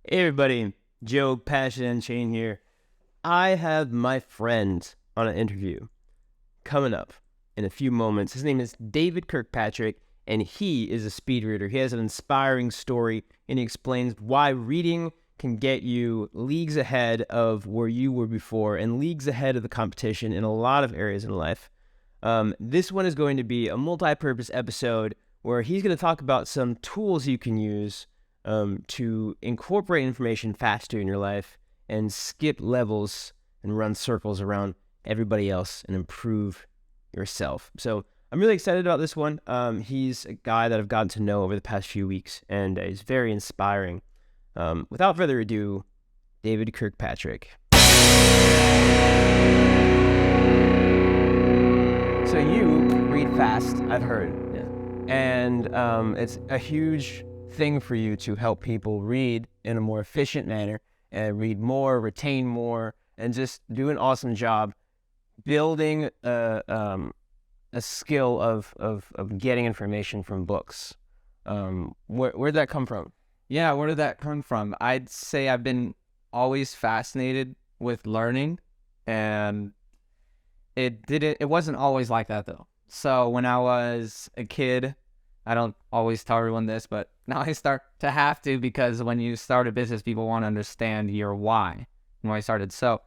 Hey everybody, Joe Passion and Chain here. I have my friend on an interview coming up in a few moments. His name is David Kirkpatrick, and he is a speed reader. He has an inspiring story, and he explains why reading can get you leagues ahead of where you were before and leagues ahead of the competition in a lot of areas in life. This one is going to be a multi-purpose episode where he's going to talk about some tools you can use to incorporate information faster in your life and skip levels and run circles around everybody else and improve yourself. So I'm really excited about this one. He's a guy that I've gotten to know over the past few weeks, and he's very inspiring. Without further ado, David Kirkpatrick. So you read fast, I've heard. Yeah. And it's a huge thing for you to help people read in a more efficient manner and read more, retain more, and just do an awesome job building a skill of getting information from books. Where'd that come from? Yeah, where did that come from? I'd say I've been always fascinated with learning, and it wasn't always like that though. So when I was a kid, I don't always tell everyone this, but now I start to have to, because when you start a business, people want to understand your why and why I started. So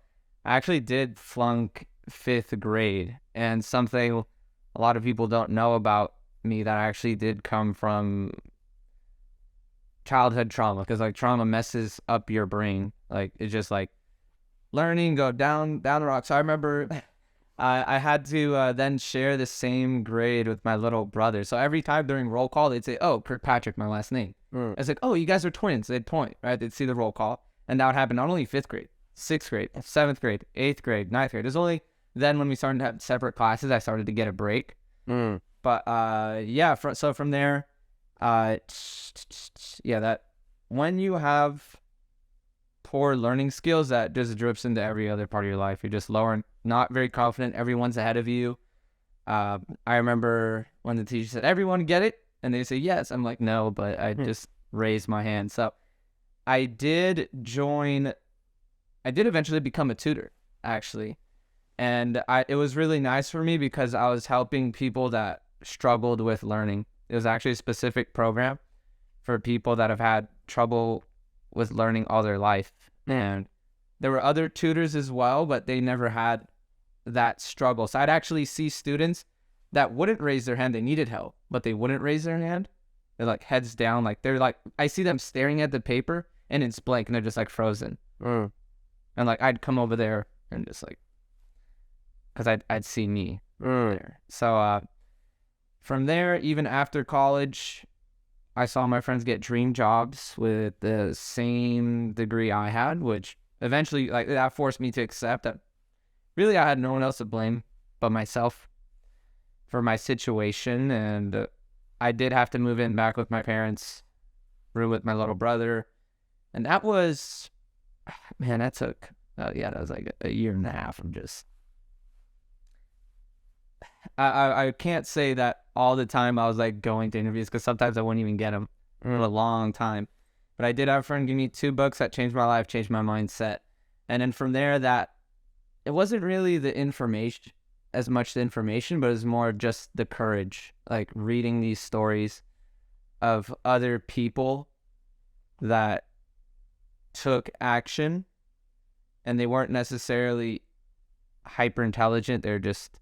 I actually did flunk 5th grade, and something a lot of people don't know about me that I actually did come from childhood trauma, because like trauma messes up your brain. Like it's just like learning, go down the rock. So I remember I had to then share the same grade with my little brother. So every time during roll call, they'd say, "Oh, Kirkpatrick, my last name." It's like, "Oh, you guys are twins." They'd point, right? They'd see the roll call, and that would happen not only 5th grade, 6th grade, 7th grade, 8th grade, 9th grade. It was only then when we started to have separate classes, I started to get a break. But so from there, that when you have poor learning skills, that just drips into every other part of your life. You're just lower, not very confident. Everyone's ahead of you. I remember when the teacher said, "Everyone get it?" And they say, "Yes." I'm like, "No," but I just raised my hand. So I did eventually become a tutor, actually. And it was really nice for me because I was helping people that struggled with learning. It was actually a specific program for people that have had trouble with learning all their life. And there were other tutors as well, but they never had that struggle. So I'd actually see students that wouldn't raise their hand. They needed help, but they wouldn't raise their hand. They're like heads down. Like they're like, I see them staring at the paper and it's blank and they're just like frozen. And like, I'd come over there and just like, because I'd see me there. So from there, even after college, I saw my friends get dream jobs with the same degree I had, which eventually, like, that forced me to accept that really I had no one else to blame but myself for my situation. And I did have to move in back with my parents, room with my little brother. And that was, man, that took, that was like a year and a half of just, I can't say that all the time I was like going to interviews, because sometimes I wouldn't even get them for a long time. But I did have a friend give me 2 books that changed my life, changed my mindset. And then from there, that it wasn't really the information, as much the information, but it was more just the courage, like reading these stories of other people that took action, and they weren't necessarily hyper intelligent. They're just,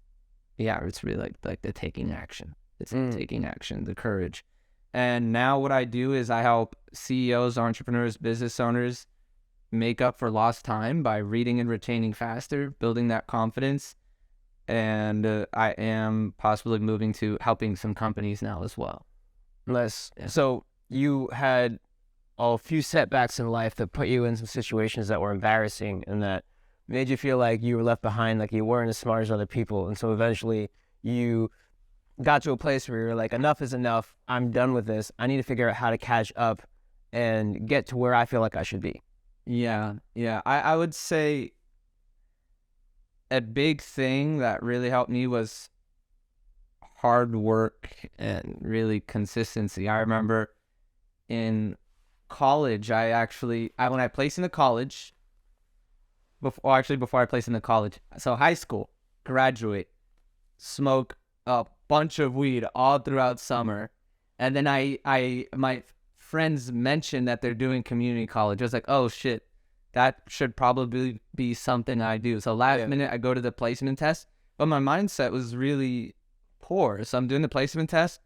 it's really like the taking action. It's taking action, the courage. And now what I do is I help CEOs, entrepreneurs, business owners make up for lost time by reading and retaining faster, building that confidence. And I am possibly moving to helping some companies now as well. Nice. Yeah. So you had a few setbacks in life that put you in some situations that were embarrassing and that made you feel like you were left behind, like you weren't as smart as other people. And so eventually you got to a place where you're like, enough is enough. I'm done with this. I need to figure out how to catch up and get to where I feel like I should be. Yeah. I would say a big thing that really helped me was hard work and really consistency. I remember in college, when I placed into college, before I placed into college, so high school, graduate, smoke a bunch of weed all throughout summer, and then my friends mentioned that they're doing community college. I was like, oh shit, that should probably be something I do. So last minute, I go to the placement test, but my mindset was really poor. So I'm doing the placement test,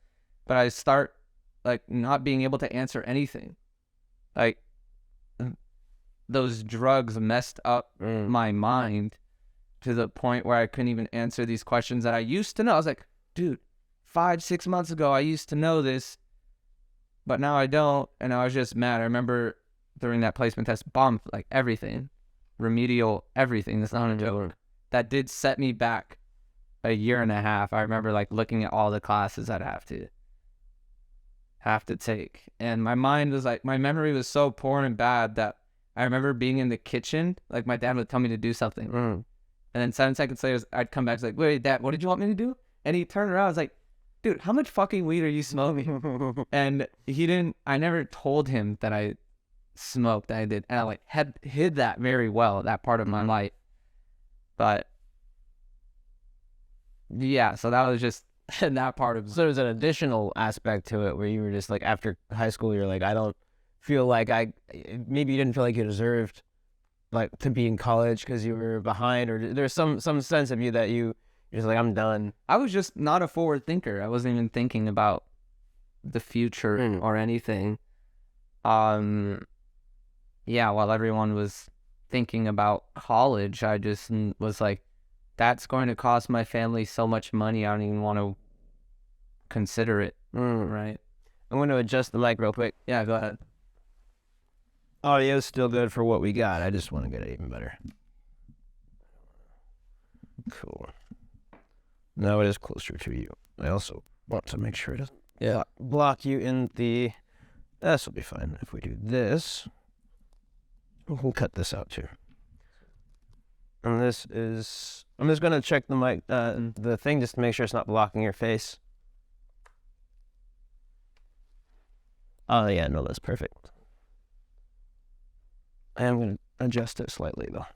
but I start like not being able to answer anything. Like those drugs messed up my mind to the point where I couldn't even answer these questions that I used to know. I was like, dude, 5-6 months ago, I used to know this, but now I don't. And I was just mad. I remember during that placement test, bombed like everything, remedial everything. That's not a joke. That did set me back a year and a half. I remember like looking at all the classes I'd have to take, and my mind was like, my memory was so poor and bad that I remember being in the kitchen, like my dad would tell me to do something, and then 7 seconds later I'd come back like, wait, Dad, what did you want me to do? And he turned around, I was like, dude, how much fucking weed are you smoking? And I never told him that I smoked, that I did, and I like had hid that very well, that part of my life. But yeah, so that was just that part of. So there's an additional aspect to it where you were just like, after high school, you're like, I don't feel like maybe you didn't feel like you deserved like to be in college because you were behind, or there's some sense of you that you're just like, I'm done. I was just not a forward thinker. I wasn't even thinking about the future or anything. Yeah, while everyone was thinking about college, I just was like, that's going to cost my family so much money, I don't even want to consider it. Right. I'm going to adjust the mic real quick. Yeah, go ahead. Audio's still good for what we got. I just want to get it even better. Cool. Now it is closer to you. I also want to make sure it doesn't block you in the... This will be fine. If we do this, we'll cut this out too. And this is... I'm just going to check the mic, the thing, just to make sure it's not blocking your face. Oh yeah, no, that's perfect. I am going to adjust it slightly though.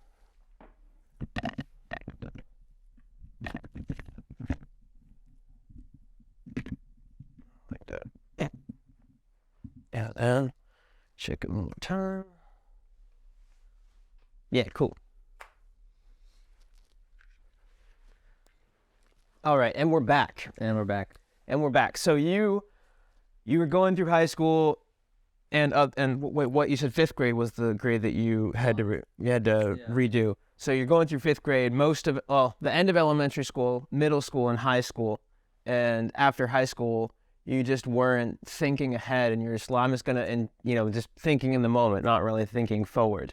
Like that. Yeah, and check it one more time. Yeah, cool. All right, and we're back. So you were going through high school, and wait, what you said? 5th grade was the grade that you had to redo. So you're going through 5th grade, the end of elementary school, middle school, and high school, and after high school, you just weren't thinking ahead, and you're just, well, I'm just gonna, and just thinking in the moment, not really thinking forward,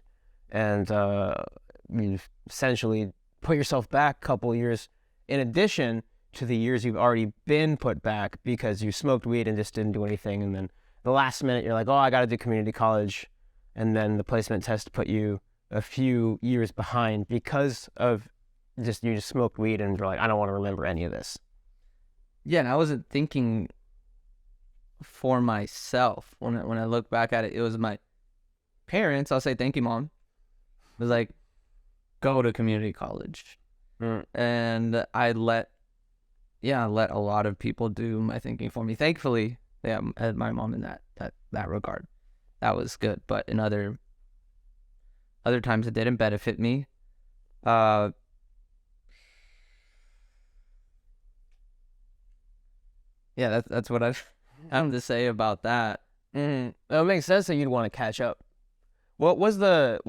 and you essentially put yourself back a couple years. In addition to the years you've already been put back because you smoked weed and just didn't do anything, and then the last minute you're like, oh, I got to do community college, and then the placement test put you a few years behind because of you just smoked weed and you're like, I don't want to remember any of this. Yeah, and I wasn't thinking for myself. When I look back at it, it was my parents. I'll say, thank you, Mom. It was like, go to community college. And I let a lot of people do my thinking for me. Thankfully, yeah, I had my mom in that regard. That was good. But in other times, it didn't benefit me. Yeah, that's what I have to say about that. It makes sense that you'd want to catch up. What was the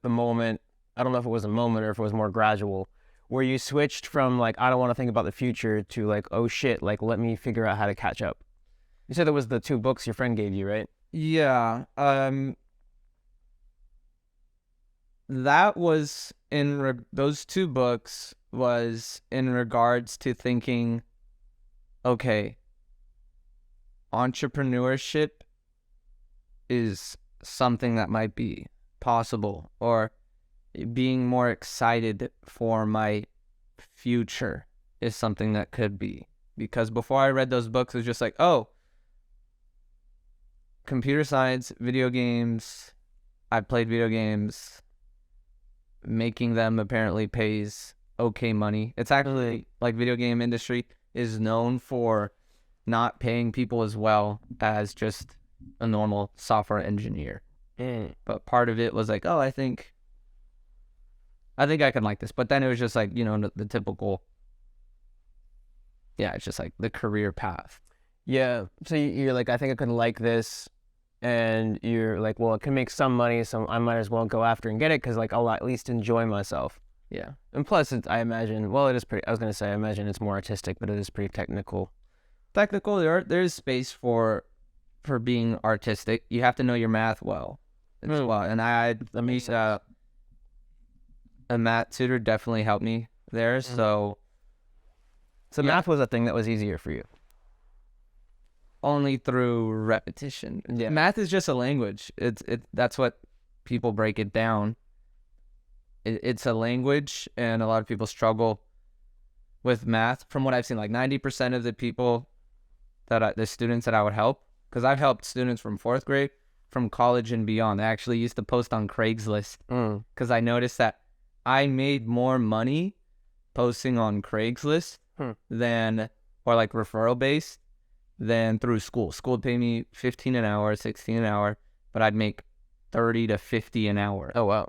moment? I don't know if it was a moment or if it was more gradual, where you switched from like, I don't want to think about the future to like, oh shit, like let me figure out how to catch up. You said there was the 2 books your friend gave you, right? Yeah. That was those 2 books was in regards to thinking, okay, entrepreneurship is something that might be possible, or being more excited for my future is something that could be. Because before I read those books, it was just like, oh, computer science, video games. I played video games. Making them apparently pays okay money. It's actually like video game industry is known for not paying people as well as just a normal software engineer. But part of it was like, oh, I think I can like this. But then it was just like, the typical, it's just like the career path. Yeah. So you're like, I think I could like this. And you're like, well, it can make some money, so I might as well go after and get it because, like, I'll at least enjoy myself. Yeah. And plus, I imagine, well, it is pretty, I was going to say, I imagine it's more artistic, but it is pretty technical. There's space for being artistic. You have to know your math well. And a math tutor definitely helped me there. So math was a thing that was easier for you. Only through repetition. Yeah. Math is just a language. That's what people break it down. It's a language, and a lot of people struggle with math. From what I've seen, like 90% of the people the students that I would help, because I've helped students from 4th grade, from college and beyond. I actually used to post on Craigslist because I noticed that I made more money posting on Craigslist than, or like referral based, than through school. School would pay me $15 an hour, $16 an hour, but I'd make $30 to $50 an hour. Oh, wow.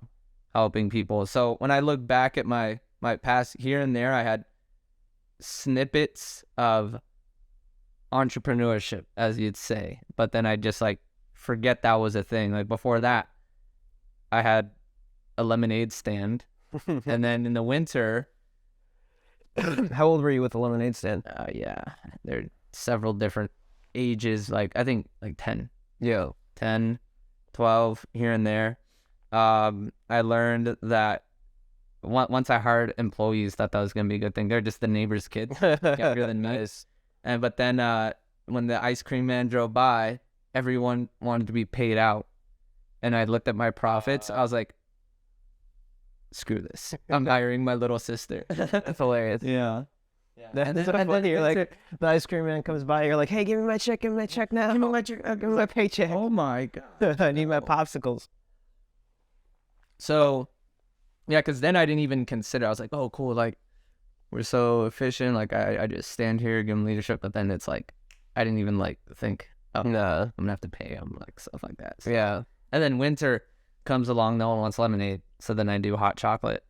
Helping people. So when I look back at my past, here and there, I had snippets of entrepreneurship, as you'd say, but then I just like forget that was a thing. Like before that, I had a lemonade stand, and then in the winter. How old were you with the lemonade stand? Yeah, there are several different ages. Like I think like 10. Yeah. 10, 12 here and there. I learned that once I hired employees, that was gonna be a good thing. They're just the neighbor's kids, younger than me. Nice. But then when the ice cream man drove by, everyone wanted to be paid out, and I looked at my profits. I was like, "Screw this! I'm hiring my little sister." That's hilarious. Yeah. That's so funny. You're like, the ice cream man comes by. You're like, hey, give me my check now. Give me my paycheck. Oh my god! I need my popsicles. So, yeah, because then I didn't even consider. I was like, oh, cool. Like, we're so efficient. Like, I just stand here, give them leadership. But then it's like, I didn't even like think, oh, no, I'm gonna have to pay them, like stuff like that. So, yeah. And then winter comes along. No one wants lemonade, so then I do hot chocolate.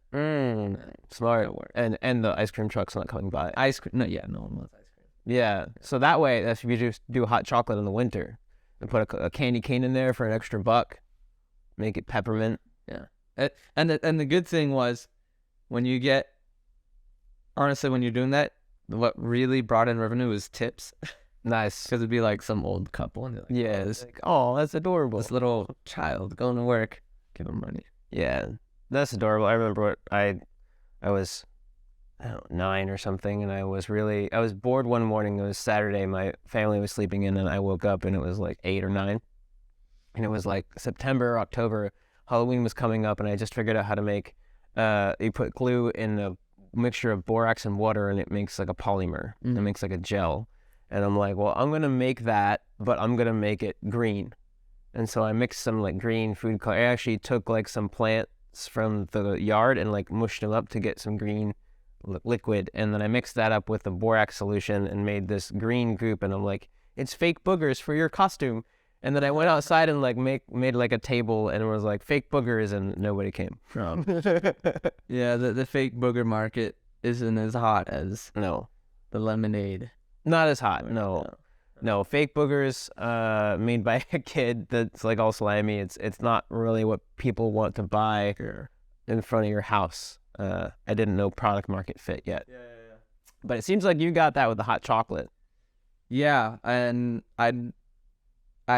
Smart. And the ice cream truck's not coming by. Ice cream? No, yeah, no one wants ice cream. Yeah. So that way, if you just do hot chocolate in the winter and put a candy cane in there for an extra $1, make it peppermint. Yeah. And the good thing was, when you get, honestly, when you're doing that, what really brought in revenue was tips. Nice. Because it'd be like some old couple, and they're like, yeah, it's like, oh, that's adorable. This little child going to work, give them money. Yeah, that's adorable. I remember I was, I don't know, 9 or something, and I was bored one morning. It was Saturday. My family was sleeping in, and I woke up, and it was like 8 or 9, and it was like September, October. Halloween was coming up, and I just figured out how to make, you put glue in a mixture of borax and water, and it makes like a polymer. It makes like a gel. And I'm like, well, I'm going to make that, but I'm going to make it green. And so I mixed some like green food color. I actually took like some plants from the yard and like mushed them up to get some green liquid. And then I mixed that up with the borax solution and made this green goop. And I'm like, it's fake boogers for your costume. And then I went outside and like made like a table, and it was like fake boogers, and nobody came. Yeah, the fake booger market isn't as hot as the lemonade. Not as hot. No, fake boogers made by a kid that's like all slimy. It's not really what people want to buy in front of your house. I didn't know product market fit yet. Yeah. But it seems like you got that with the hot chocolate. Yeah, and I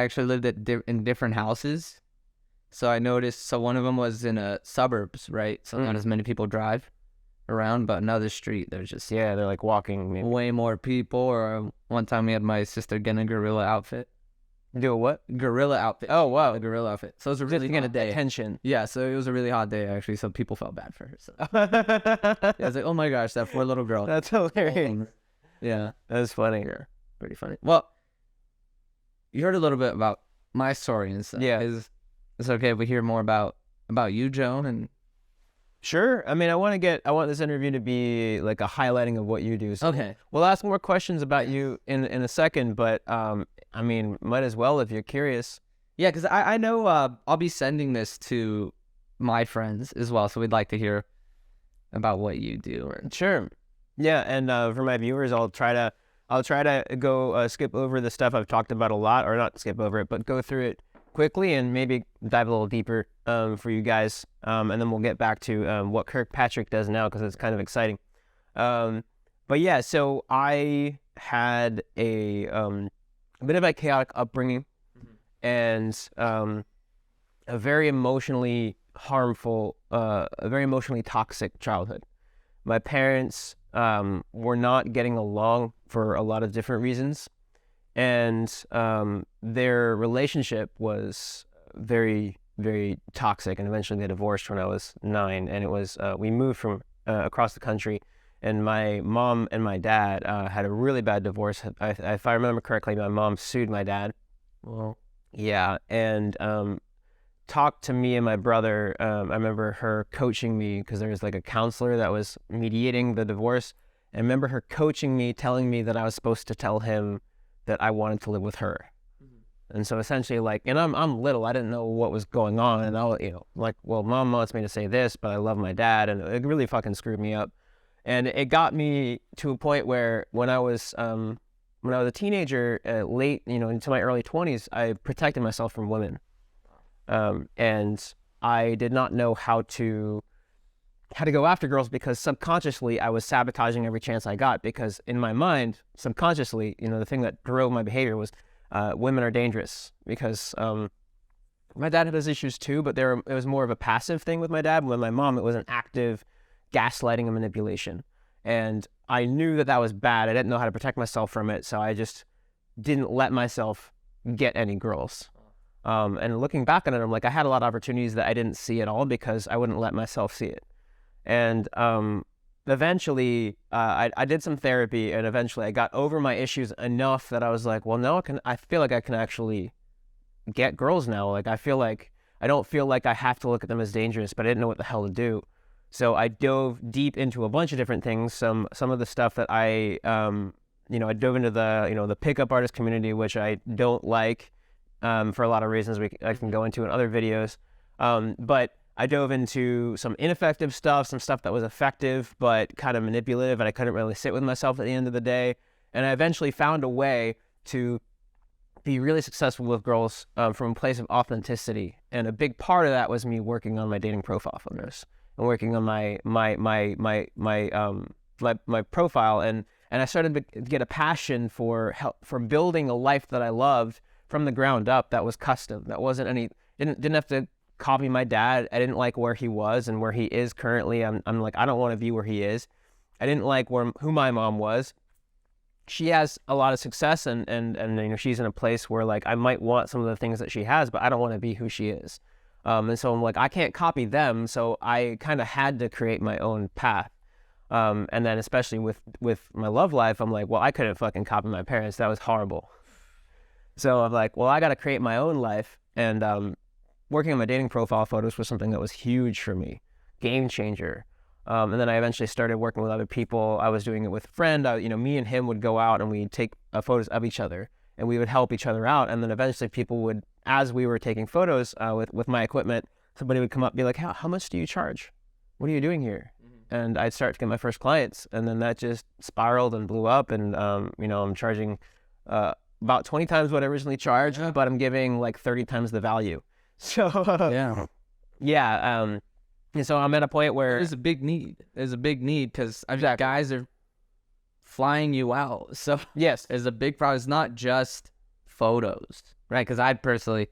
actually lived in different houses, so I noticed. So one of them was in suburbs, right? So not as many people drive around, but another street, there's just they're like walking maybe. Way more people. Or one time we had my sister get a gorilla outfit. Do a what? Gorilla outfit. Oh wow, a gorilla outfit. So it was a really hot day. Attention. Yeah, so it was a really hot day actually. So people felt bad for her. So I was like, oh my gosh, that poor little girl. That's hilarious. Yeah, that's funny. Yeah, pretty funny. Well, you heard a little bit about my story and stuff. Yeah. Is it's okay if we hear more about you, Joan? And Sure. I mean, I want this interview to be like a highlighting of what you do. So okay. we'll ask more questions about you in a second, but I mean, might as well if you're curious. Yeah, because I know I'll be sending this to my friends as well, so we'd like to hear about what you do. Sure. Yeah, and for my viewers, I'll try to go skip over the stuff I've talked about a lot, or not skip over it, but go through it quickly and maybe dive a little deeper for you guys, and then we'll get back to what Kirkpatrick does now because it's kind of exciting. But yeah, so I had a bit of a chaotic upbringing and a very emotionally harmful, a very emotionally toxic childhood. My parents were not getting along for a lot of different reasons, and their relationship was very, very toxic, and eventually they divorced when I was 9, and it was, we moved from across the country, and my mom and my dad had a really bad divorce. If I remember correctly, my mom sued my dad. Well, Yeah, and talked to me and my brother. I remember her coaching me because there was like a counselor that was mediating the divorce. I remember her coaching me, telling me that I was supposed to tell him that I wanted to live with her. And so essentially, like, and I'm little, I didn't know what was going on, and I'll, like, well, mom wants me to say this, but I love my dad, and it really fucking screwed me up. And it got me to a point where when I was a teenager, late, into my early 20s, I protected myself from women. And I did not know how to go after girls because subconsciously I was sabotaging every chance I got, because in my mind, subconsciously, the thing that drove my behavior was women are dangerous, because my dad had his issues too, but it was more of a passive thing with my dad. With my mom, it was an active gaslighting and manipulation. And I knew that was bad. I didn't know how to protect myself from it, so I just didn't let myself get any girls. And looking back on it, I'm like, I had a lot of opportunities that I didn't see at all because I wouldn't let myself see it. And eventually, I did some therapy, and eventually I got over my issues enough that I was like, well, now I feel like I can actually get girls now. Like, I don't feel like I have to look at them as dangerous, but I didn't know what the hell to do. So I dove deep into a bunch of different things. Some of the stuff that I dove into the pickup artist community, which I don't like for a lot of reasons I can go into in other videos. But I dove into some ineffective stuff, some stuff that was effective but kind of manipulative, and I couldn't really sit with myself at the end of the day. And I eventually found a way to be really successful with girls from a place of authenticity. And a big part of that was me working on my dating profile photos and working on my profile, and I started to get a passion for building a life that I loved from the ground up. That was custom. That wasn't didn't have to copy my dad. I didn't like where he was and where he is currently. I'm like, I don't want to be where he is. I didn't like who my mom was. She has a lot of success, and she's in a place where, like, I might want some of the things that she has, but I don't want to be who she is. And so I'm like, I can't copy them, so I kind of had to create my own path. And then especially with my love life, I'm like, well, I couldn't fucking copy my parents. That was horrible. So I'm like, well, I got to create my own life. And working on my dating profile photos was something that was huge for me, game changer. And then I eventually started working with other people. I was doing it with a friend. Me and him would go out and we'd take photos of each other, and we would help each other out. And then eventually people would, as we were taking photos with my equipment, somebody would come up and be like, how much do you charge? What are you doing here? Mm-hmm. And I'd start to get my first clients. And then that just spiraled and blew up. And, I'm charging about 20 times what I originally charged, but I'm giving like 30 times the value. So, yeah. And so I'm at a point where there's a big need. There's a big need because guys are flying you out. So yes, there's a big problem. It's not just photos, right? Because I personally,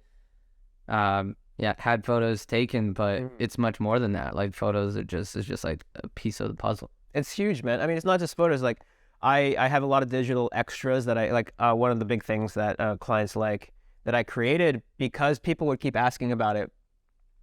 had photos taken, but it's much more than that. Like, photos is just like a piece of the puzzle. It's huge, man. I mean, it's not just photos. Like, I have a lot of digital extras that I like. One of the big things that clients like that I created, because people would keep asking about it,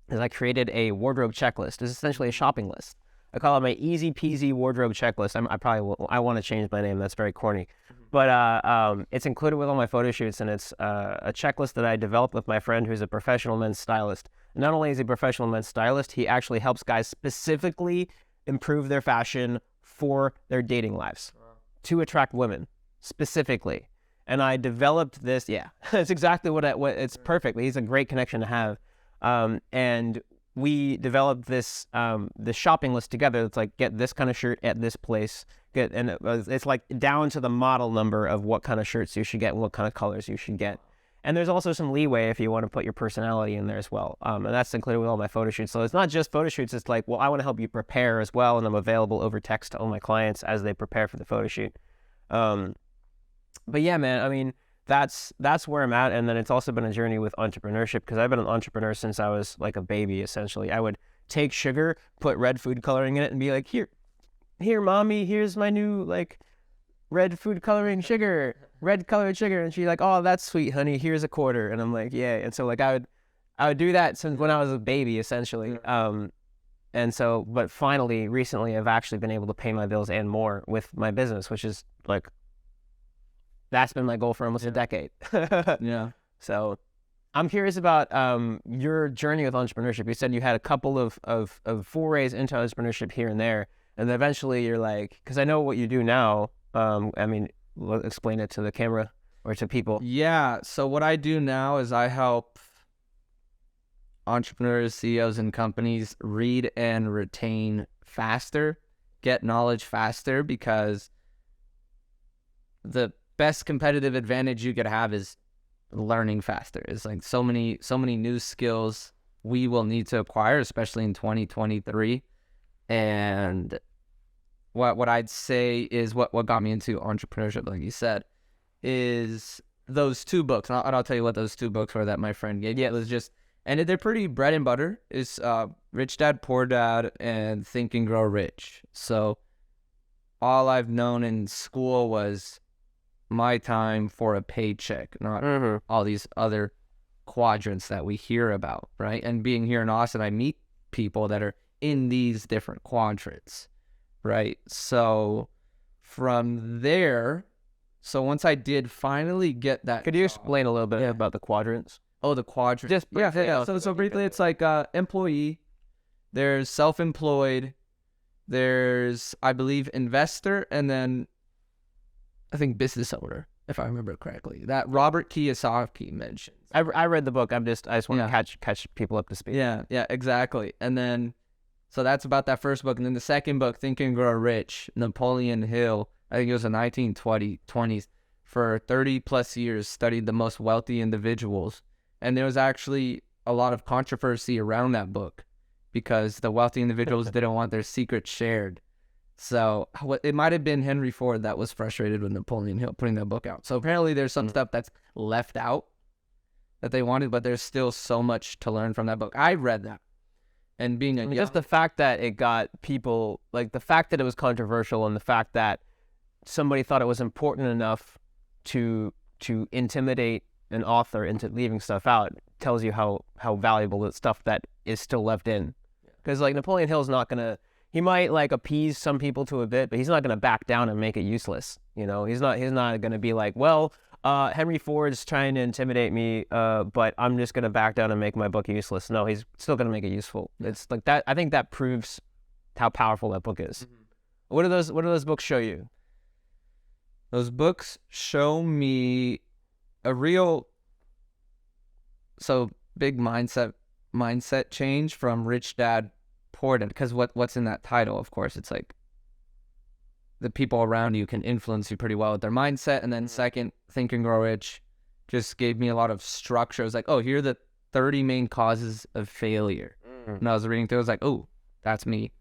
is I created a wardrobe checklist. It's essentially a shopping list. I call it my easy peasy wardrobe checklist. I want to change my name. That's very corny. But it's included with all my photo shoots, and it's a checklist that I developed with my friend who's a professional men's stylist. And not only is he a professional men's stylist, he actually helps guys specifically improve their fashion for their dating lives to attract women specifically. And I developed this. Yeah, it's exactly what it's perfect. He's a great connection to have. And we developed this shopping list together. It's like, get this kind of shirt at this place. It's like down to the model number of what kind of shirts you should get and what kind of colors you should get. And there's also some leeway if you want to put your personality in there as well. And that's included with all my photo shoots. So it's not just photo shoots. It's like, well, I want to help you prepare as well. And I'm available over text to all my clients as they prepare for the photo shoot. But yeah, man, I mean, that's where I'm at. And then it's also been a journey with entrepreneurship, because I've been an entrepreneur since I was like a baby, essentially. I would take sugar, put red food coloring in it, and be like, here, mommy, here's my new like red food coloring sugar, red colored sugar. And she's like, oh, that's sweet, honey. Here's a quarter. And I'm like, yeah. And so like I would do that since when I was a baby, essentially. And so, but finally, recently, I've actually been able to pay my bills and more with my business, which is like, that's been my goal for almost a decade. Yeah. So I'm curious about your journey with entrepreneurship. You said you had a couple of forays into entrepreneurship here and there, and then eventually you're like, because I know what you do now. I mean, explain it to the camera or to people. Yeah. So what I do now is I help entrepreneurs, CEOs, and companies read and retain faster, get knowledge faster, because the best competitive advantage you could have is learning faster. It's like so many new skills we will need to acquire, especially in 2023. And what I'd say is what got me into entrepreneurship, like you said, is those two books. And I'll tell you what those two books were that my friend gave. Yeah, it was just, and they're pretty bread and butter. It's Rich Dad, Poor Dad, and Think and Grow Rich. So all I've known in school was my time for a paycheck, not all these other quadrants that we hear about, right? And being here in Austin, I meet people that are in these different quadrants, right? So from there, so once I did finally get that, could you explain a little bit about the quadrants? Oh, the quadrants. Yeah. So briefly, it's like employee, there's self-employed, there's, I believe, investor, and then I think business owner, if I remember correctly, that Robert Kiyosaki mentions. I read the book. I just want to catch people up to speed. Yeah, exactly. And then, so that's about that first book. And then the second book, Think and Grow Rich, Napoleon Hill, I think it was in 1920s, for 30 plus years, studied the most wealthy individuals. And there was actually a lot of controversy around that book because the wealthy individuals didn't want their secrets shared. So it might have been Henry Ford that was frustrated with Napoleon Hill putting that book out. So apparently there's some stuff that's left out that they wanted, but there's still so much to learn from that book. I read that. And being just the fact that it got people, like the fact that it was controversial and the fact that somebody thought it was important enough to intimidate an author into leaving stuff out tells you how valuable the stuff that is still left in. Because like Napoleon Hill's not going to, he might like appease some people to a bit, but he's not going to back down and make it useless. You know, he's not going to be like, well, Henry Ford's trying to intimidate me, but I'm just going to back down and make my book useless. No, he's still going to make it useful. It's like that. I think that proves how powerful that book is. What do those books show you? Those books show me a real, so big mindset change from Rich Dad, Poor Dad, because what's in that title, of course, it's like the people around you can influence you pretty well with their mindset. And then second, Think and Grow Rich just gave me a lot of structure. It was like, oh, here are the 30 main causes of failure. And I was reading through, I was like, oh, that's me.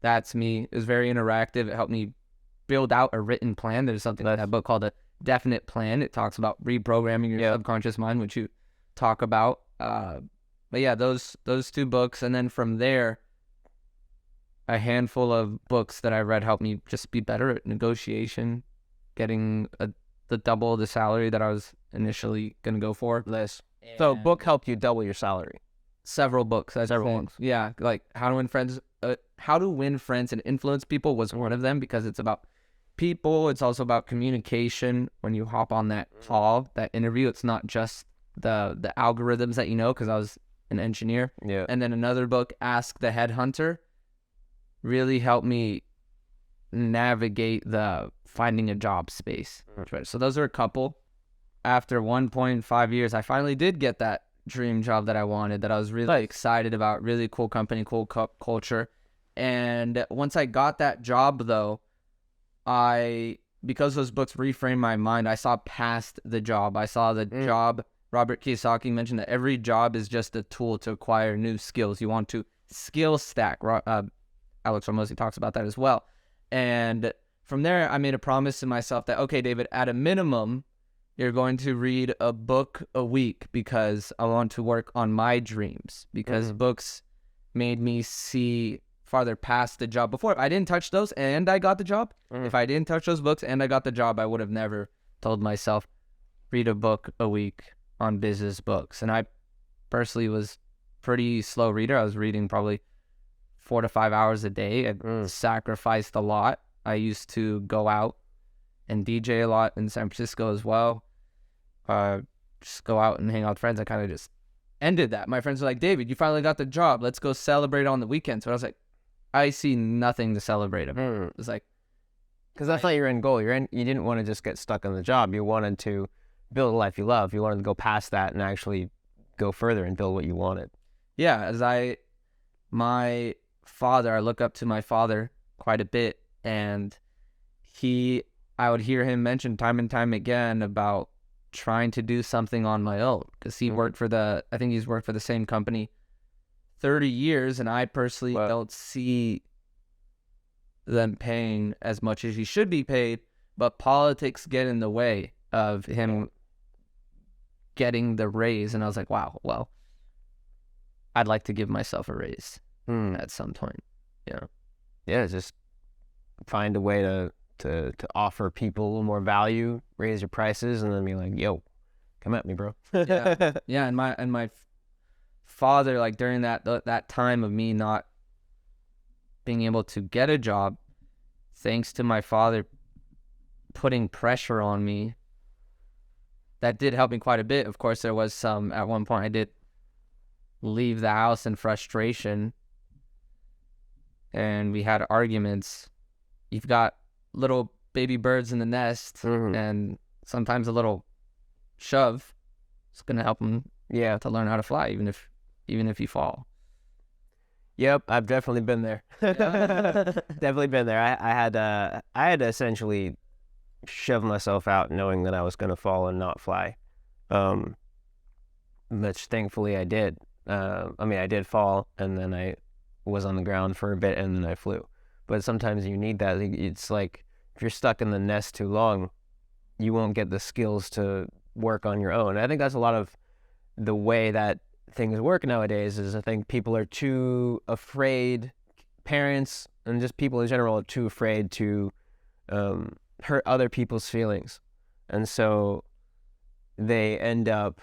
That's me. It was very interactive. It helped me build out a written plan. There's something like that book called A Definite Plan. It talks about reprogramming your subconscious mind, which you talk about. But yeah, those two books. And then from there, a handful of books that I read helped me just be better at negotiation, getting the double the salary that I was initially going to go for. So book helped you double your salary? Several books. Several books. Yeah, like How to Win Friends and Influence People was one of them, because it's about people. It's also about communication. When you hop on that call, that interview, it's not just the algorithms that you know, because I was an engineer. Yeah. And then another book, Ask the Headhunter, really helped me navigate the finding a job space. Right. So those are a couple. After 1.5 years, I finally did get that dream job that I wanted, that I was really excited about. Really cool company, cool culture. And once I got that job, though, because those books reframed my mind, I saw past the job. I saw the job. Robert Kiyosaki mentioned that every job is just a tool to acquire new skills. You want to skill stack. Alex Hormozi talks about that as well. And from there, I made a promise to myself that, okay, David, at a minimum, you're going to read a book a week, because I want to work on my dreams, because books made me see farther past the job before. If I didn't touch those and I got the job, if I didn't touch those books and I got the job, I would have never told myself, read a book a week on business books. And I personally was pretty slow reader. I was reading probably 4 to 5 hours a day. I sacrificed a lot. I used to go out and DJ a lot in San Francisco as well. Just go out and hang out with friends. I kind of just ended that. My friends were like, David, you finally got the job. Let's go celebrate on the weekend. So I was like, I see nothing to celebrate about. It's like, because that's not your end goal. You didn't want to just get stuck on the job. You wanted to build a life you love. You wanted to go past that and actually go further and build what you wanted. Yeah, my father, I look up to my father quite a bit, and I would hear him mention time and time again about trying to do something on my own, because he worked for I think he's worked for the same company 30 years, and I personally don't see them paying as much as he should be paid, but politics get in the way of him getting the raise. And I was like, wow, well, I'd like to give myself a raise at some point. Yeah, just find a way to offer people a little more value, raise your prices, and then be like, yo, come at me, bro. Yeah, and my father, like during that time of me not being able to get a job, thanks to my father putting pressure on me, that did help me quite a bit. Of course, there was some, at one point I did leave the house in frustration, and we had arguments. You've got little baby birds in the nest, and sometimes a little shove is going to help them to learn how to fly, even if you fall. Yep, I've definitely been there. Definitely been there. I had to essentially shove myself out knowing that I was going to fall and not fly, which thankfully I did. I did fall, and then I was on the ground for a bit, and then I flew. But sometimes you need that. It's like if you're stuck in the nest too long, you won't get the skills to work on your own. I think that's a lot of the way that things work nowadays. Is I think people are too afraid, parents and just people in general are too afraid to hurt other people's feelings, and so they end up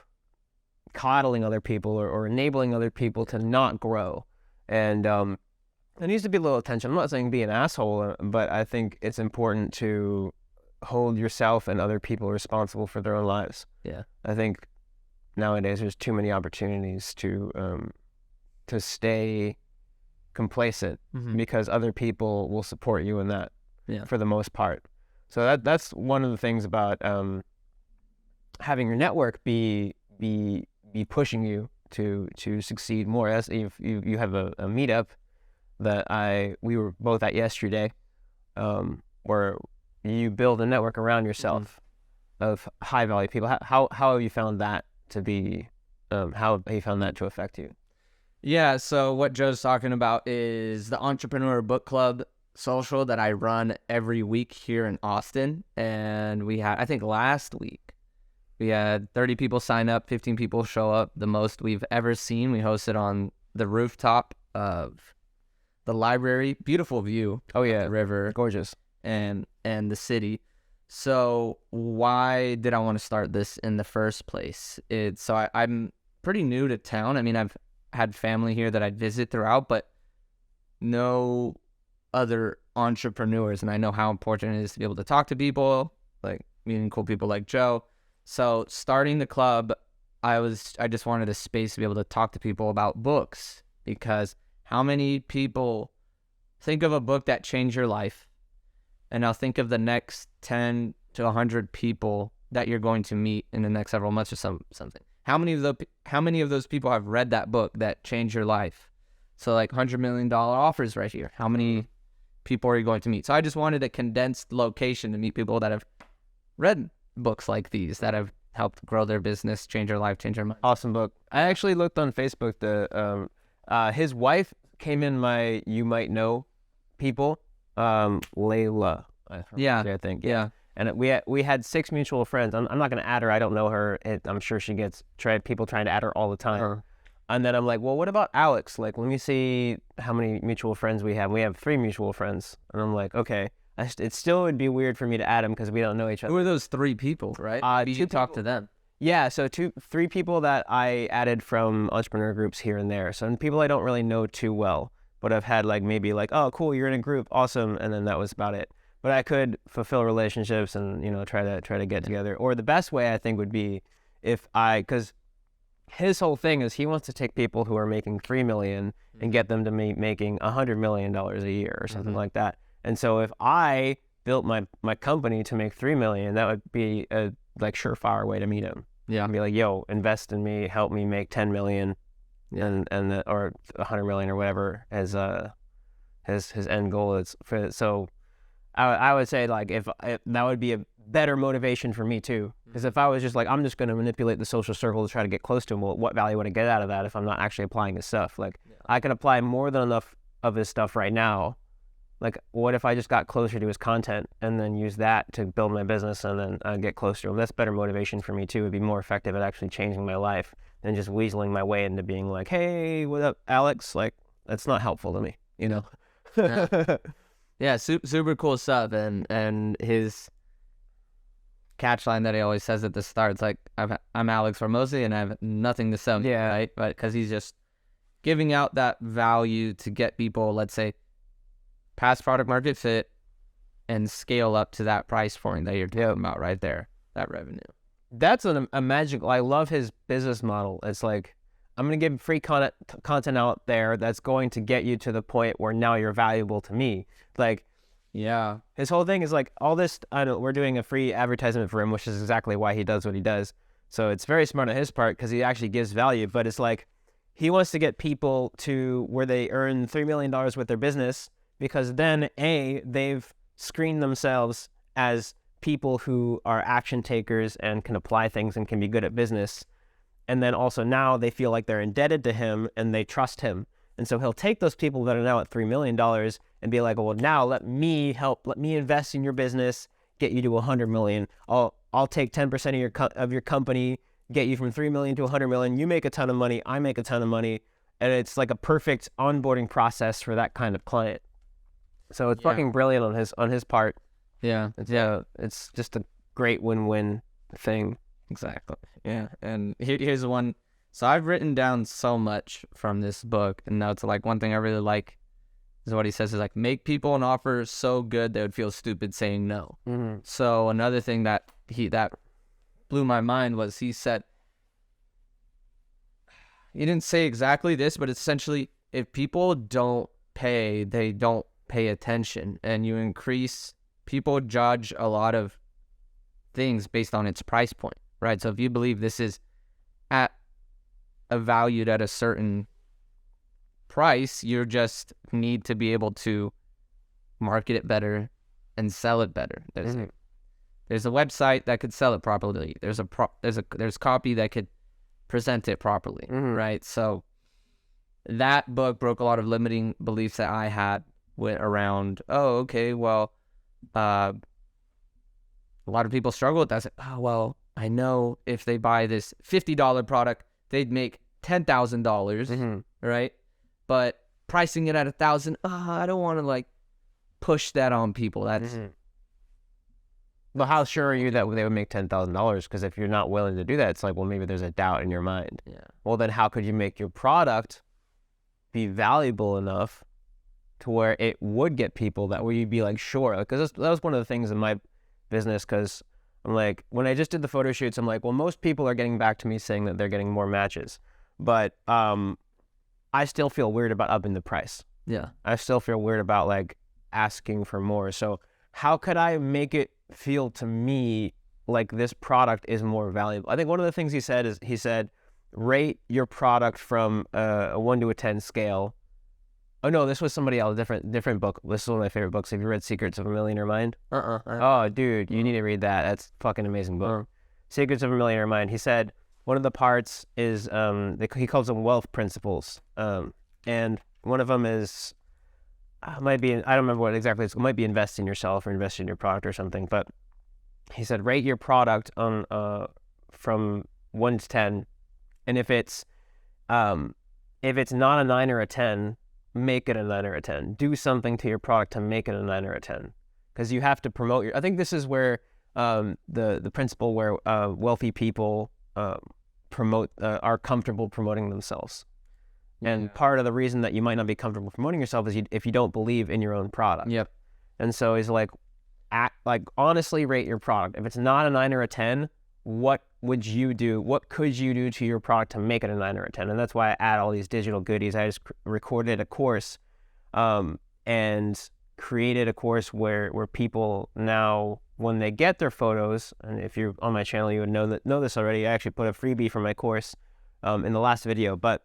coddling other people or enabling other people to not grow. And there needs to be a little attention. I'm not saying be an asshole, but I think it's important to hold yourself and other people responsible for their own lives. Yeah, I think nowadays there's too many opportunities to stay complacent because other people will support you in that for the most part. So that's one of the things about having your network be pushing you to succeed more. As if you have a meetup that we were both at yesterday, where you build a network around yourself of high value people. How have you found that to be? How have you found that to affect you? Yeah. So what Joe's talking about is the Entrepreneur Book Club social that I run every week here in Austin, and we had, I think last week, we had 30 people sign up, 15 people show up, the most we've ever seen. We hosted on the rooftop of the library. Beautiful view. Oh yeah, the river, gorgeous, and the city. So why did I want to start this in the first place? I'm pretty new to town. I mean, I've had family here that I'd visit throughout, but no other entrepreneurs, and I know how important it is to be able to talk to people, like meeting cool people like Joe. So starting the club, I just wanted a space to be able to talk to people about books, because how many people think of a book that changed your life, and now think of the next 10 to 100 people that you're going to meet in the next several months or something. How many of those people have read that book that changed your life? So like $100 million offers right here. How many people are you going to meet? So I just wanted a condensed location to meet people that have read books like these, that have helped grow their business, change their life, change their mind. Awesome book. I actually looked on Facebook. His wife came in my You Might Know people, Layla. I think. Yeah. And we had 6 mutual friends. I'm not going to add her. I don't know her. I'm sure she gets people trying to add her all the time. And then I'm like, well, what about Alex? Like, let me see how many mutual friends we have. We have 3 mutual friends. And I'm like, okay. It still would be weird for me to add them because we don't know each other. Who are those 3 people, right? You talk to them. Yeah, so 3 people that I added from entrepreneur groups here and there. So people I don't really know too well, but I've had like maybe like, oh, cool, you're in a group, awesome, and then that was about it. But I could fulfill relationships and try to get together. Or the best way I think would be because his whole thing is he wants to take people who are making $3 million and get them to making $100 million a year or something like that. And so if I built my company to make $3 million, that would be a surefire way to meet him. Yeah. And be like, yo, invest in me, help me make 10 million or 100 million or whatever as his end goal is. So I would say like if that would be a better motivation for me too. Because if I was just like, I'm just going to manipulate the social circle to try to get close to him, well, what value would I get out of that if I'm not actually applying his stuff? Like I can apply more than enough of his stuff right now. Like, what if I just got closer to his content and then use that to build my business and then get closer to him? That's better motivation for me too. It'd be more effective at actually changing my life than just weaseling my way into being like, hey, what up, Alex? Like, that's not helpful to me, Yeah, super cool stuff. And his catchline that he always says at the start, it's like, I'm Alex Formosi and I have nothing to sell. Yeah. Right? But because he's just giving out that value to get people, let's say, past product market fit and scale up to that price point that you're talking about right there, that revenue. That's a magical, I love his business model. It's like, I'm going to give free content out there that's going to get you to the point where now you're valuable to me. Like, yeah, his whole thing is like all this, we're doing a free advertisement for him, which is exactly why he does what he does. So it's very smart on his part because he actually gives value, but it's like, he wants to get people to where they earn $3 million with their business, because then they've screened themselves as people who are action takers and can apply things and can be good at business. And then also now they feel like they're indebted to him and they trust him. And so he'll take those people that are now at $3 million and be like, well, now let me invest in your business, get you to 100 million. I'll take 10% of your company, get you from 3 million to 100 million. You make a ton of money, I make a ton of money. And it's like a perfect onboarding process for that kind of client. So it's fucking brilliant on his part. Yeah. It's just a great win-win thing. Exactly. Yeah. And here's one. So I've written down so much from this book, and now it's like one thing I really like is what he says is like, make people an offer so good they would feel stupid saying no. Mm-hmm. So another thing that blew my mind was he said, he didn't say exactly this, but essentially if people don't pay, they don't pay attention, and you increase, people judge a lot of things based on its price point, right? So if you believe this is valued at a certain price, you just need to be able to market it better and sell it better. There's a website that could sell it properly. There's copy that could present it properly, right? So that book broke a lot of limiting beliefs that I had around, oh, okay, well, a lot of people struggle with that. It's like, oh, well, I know if they buy this $50 product, they'd make $10,000, right? But pricing it at $1,000, I don't want to like push that on people. That's Well, how sure are you that they would make $10,000? Because if you're not willing to do that, it's like, well, maybe there's a doubt in your mind. Yeah. Well, then how could you make your product be valuable enough to where it would get people that where you'd be like, sure, because that was one of the things in my business, because I'm like, when I just did the photo shoots, I'm like, well, most people are getting back to me saying that they're getting more matches, but I still feel weird about upping the price. Yeah. I still feel weird about like asking for more. So how could I make it feel to me like this product is more valuable? I think one of the things he said, rate your product from a 1 to a 10 scale. Oh no, this was somebody else, different book. This is one of my favorite books. Have you read Secrets of a Millionaire Mind? Oh, dude, you need to read that. That's a fucking amazing book. Secrets of a Millionaire Mind. He said one of the parts is he calls them wealth principles, and one of them is might be, I don't remember what exactly it's, it might be invest in yourself or invest in your product or something. But he said rate your product on from 1 to 10, and if it's not a 9 or a 10, make it a 9 or a 10. Do something to your product to make it a 9 or a 10, because you have to promote your. I think this is where the principle where wealthy people are comfortable promoting themselves. And part of the reason that you might not be comfortable promoting yourself is if you don't believe in your own product. Yep. And so he's like, honestly rate your product. If it's not a 9 or a 10, what would you do? What could you do to your product to make it a 9 or a 10? And that's why I add all these digital goodies. I just recorded a course and created a course where people now, when they get their photos, and if you're on my channel, you would know this already. I actually put a freebie for my course in the last video, but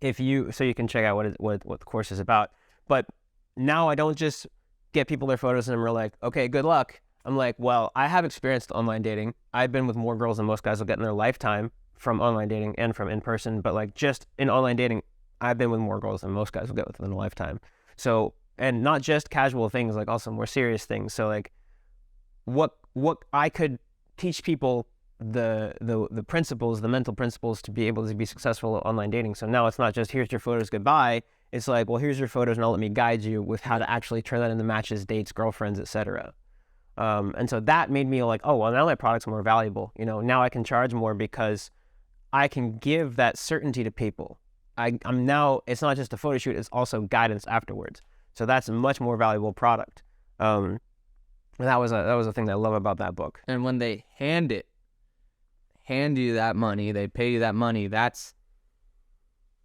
so you can check out what the course is about. But now I don't just get people their photos and we're like, okay, good luck. I'm like, well, I have experienced online dating. I've been with more girls than most guys will get in their lifetime from online dating and from in person. But like just in online dating, I've been with more girls than most guys will get within a lifetime. So, and not just casual things, like also more serious things. So like what I could teach people the principles, the mental principles to be able to be successful at online dating. So now it's not just here's your photos, goodbye. It's like, well, here's your photos, now let me guide you with how to actually turn that into matches, dates, girlfriends, etc. And so that made me like, oh, well, now my product's more valuable. You know, now I can charge more because I can give that certainty to people. I'm now, it's not just a photo shoot, it's also guidance afterwards. So that's a much more valuable product. And that was a thing that I love about that book. And when they hand you that money, they pay you that money, that's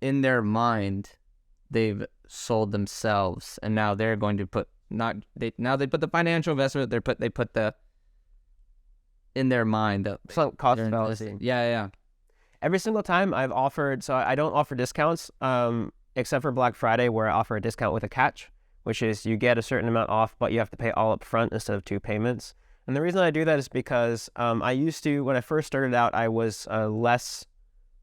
in their mind, they've sold themselves, and now they're going to put they put the financial investment, they put the in their mind the cost fallacy. Yeah. Every single time I've offered, so I don't offer discounts, except for Black Friday, where I offer a discount with a catch, which is you get a certain amount off, but you have to pay all up front instead of 2 payments. And the reason I do that is because I used to, when I first started out, I was less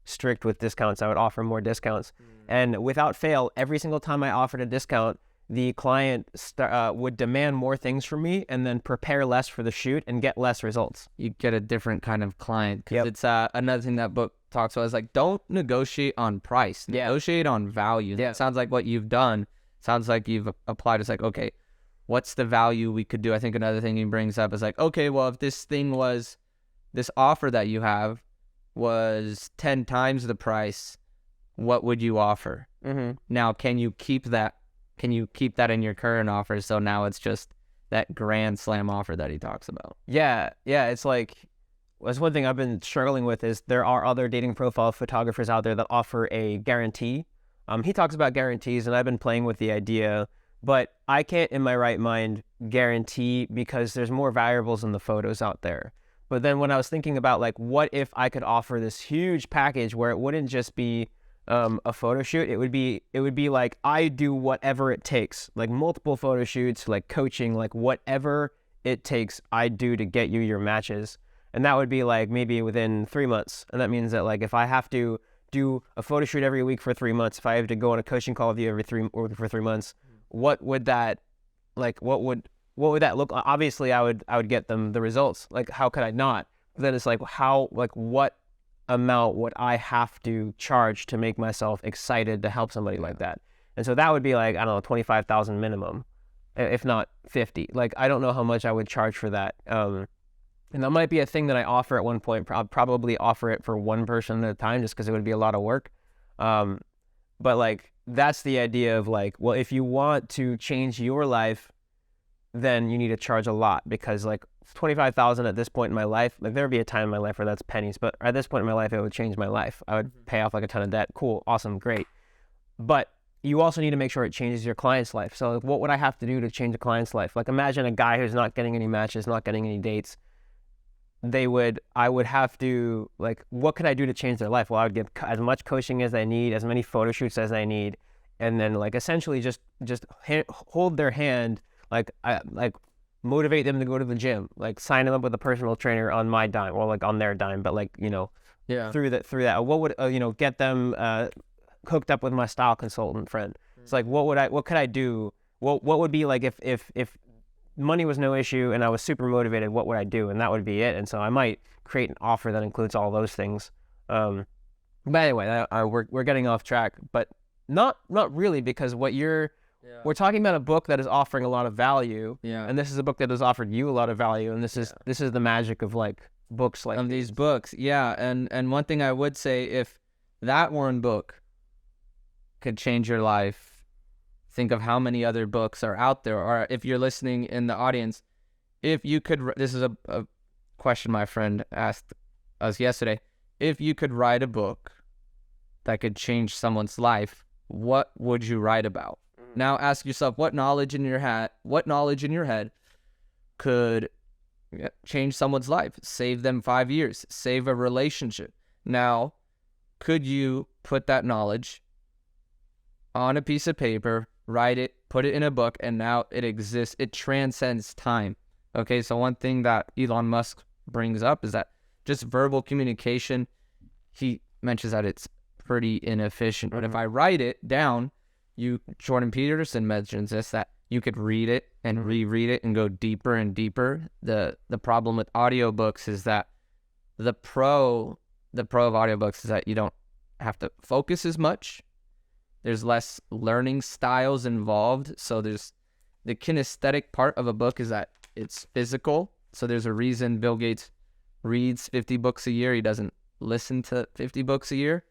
strict with discounts. I would offer more discounts. And without fail, every single time I offered a discount, the client would demand more things from me and then prepare less for the shoot and get less results. You get a different kind of client. Because it's another thing that book talks about is like, don't negotiate on price. Negotiate on value. It sounds like what you've done. Sounds like you've applied. It's like, okay, what's the value we could do? I think another thing he brings up is like, okay, well, if this offer that you have was 10 times the price, what would you offer? Now, can you keep that in your current offer? So now it's just that grand slam offer that he talks about. Yeah. It's like, that's one thing I've been struggling with is there are other dating profile photographers out there that offer a guarantee. He talks about guarantees, and I've been playing with the idea, but I can't in my right mind guarantee because there's more variables in the photos out there. But then when I was thinking about like, what if I could offer this huge package where it wouldn't just be a photo shoot, it would be like I do whatever it takes, like multiple photo shoots, like coaching, like whatever it takes I do to get you your matches. And that would be like maybe within 3 months. And that means that like if I have to do a photo shoot every week for 3 months, if I have to go on a coaching call with you for 3 months, what would that look like? Obviously I would get them the results. Like how could I not? But then it's like what amount would I have to charge to make myself excited to help somebody like that? And so that would be like, I don't know, 25,000 minimum, if not 50. Like I don't know how much I would charge for that. And that might be a thing that I offer at one point. I'll probably offer it for one person at a time just because it would be a lot of work. But like, that's the idea of like, well, if you want to change your life, then you need to charge a lot, because like 25,000 at this point in my life, like there'd be a time in my life where that's pennies, but at this point in my life, it would change my life. I would pay off like a ton of debt. Cool, awesome, great. But you also need to make sure it changes your client's life. So like, what would I have to do to change a client's life? Like, imagine a guy who's not getting any matches, not getting any dates. I would have to, like, what could I do to change their life? Well, I would give as much coaching as I need, as many photo shoots as I need, and then like essentially just hold their hand, like motivate them to go to the gym, like sign them up with a personal trainer on my dime, or like on their dime, but like, you know, through that, what would get them hooked up with my style consultant friend. It's like, what could I do? What would be like if money was no issue and I was super motivated, what would I do? And that would be it. And so I might create an offer that includes all those things. But anyway, we're getting off track, but not really, because we're talking about a book that is offering a lot of value. Yeah. And this is a book that has offered you a lot of value. And this is the magic of like books like these books. Yeah. And one thing I would say, if that one book could change your life, think of how many other books are out there. Or if you're listening in the audience, if you could, this is a question my friend asked us yesterday. If you could write a book that could change someone's life, what would you write about? Now ask yourself, what knowledge in your head could change someone's life, save them 5 years, save a relationship? Now, could you put that knowledge on a piece of paper, write it, put it in a book, and now it exists, it transcends time? Okay, so one thing that Elon Musk brings up is that just verbal communication, he mentions that it's pretty inefficient. But if I write it down, Jordan Peterson mentions this, that you could read it and reread it and go deeper and deeper. The problem with audiobooks is that the pro of audiobooks is that you don't have to focus as much. There's less learning styles involved. So there's the kinesthetic part of a book is that it's physical. So there's a reason Bill Gates reads 50 books a year. He doesn't listen to 50 books a year.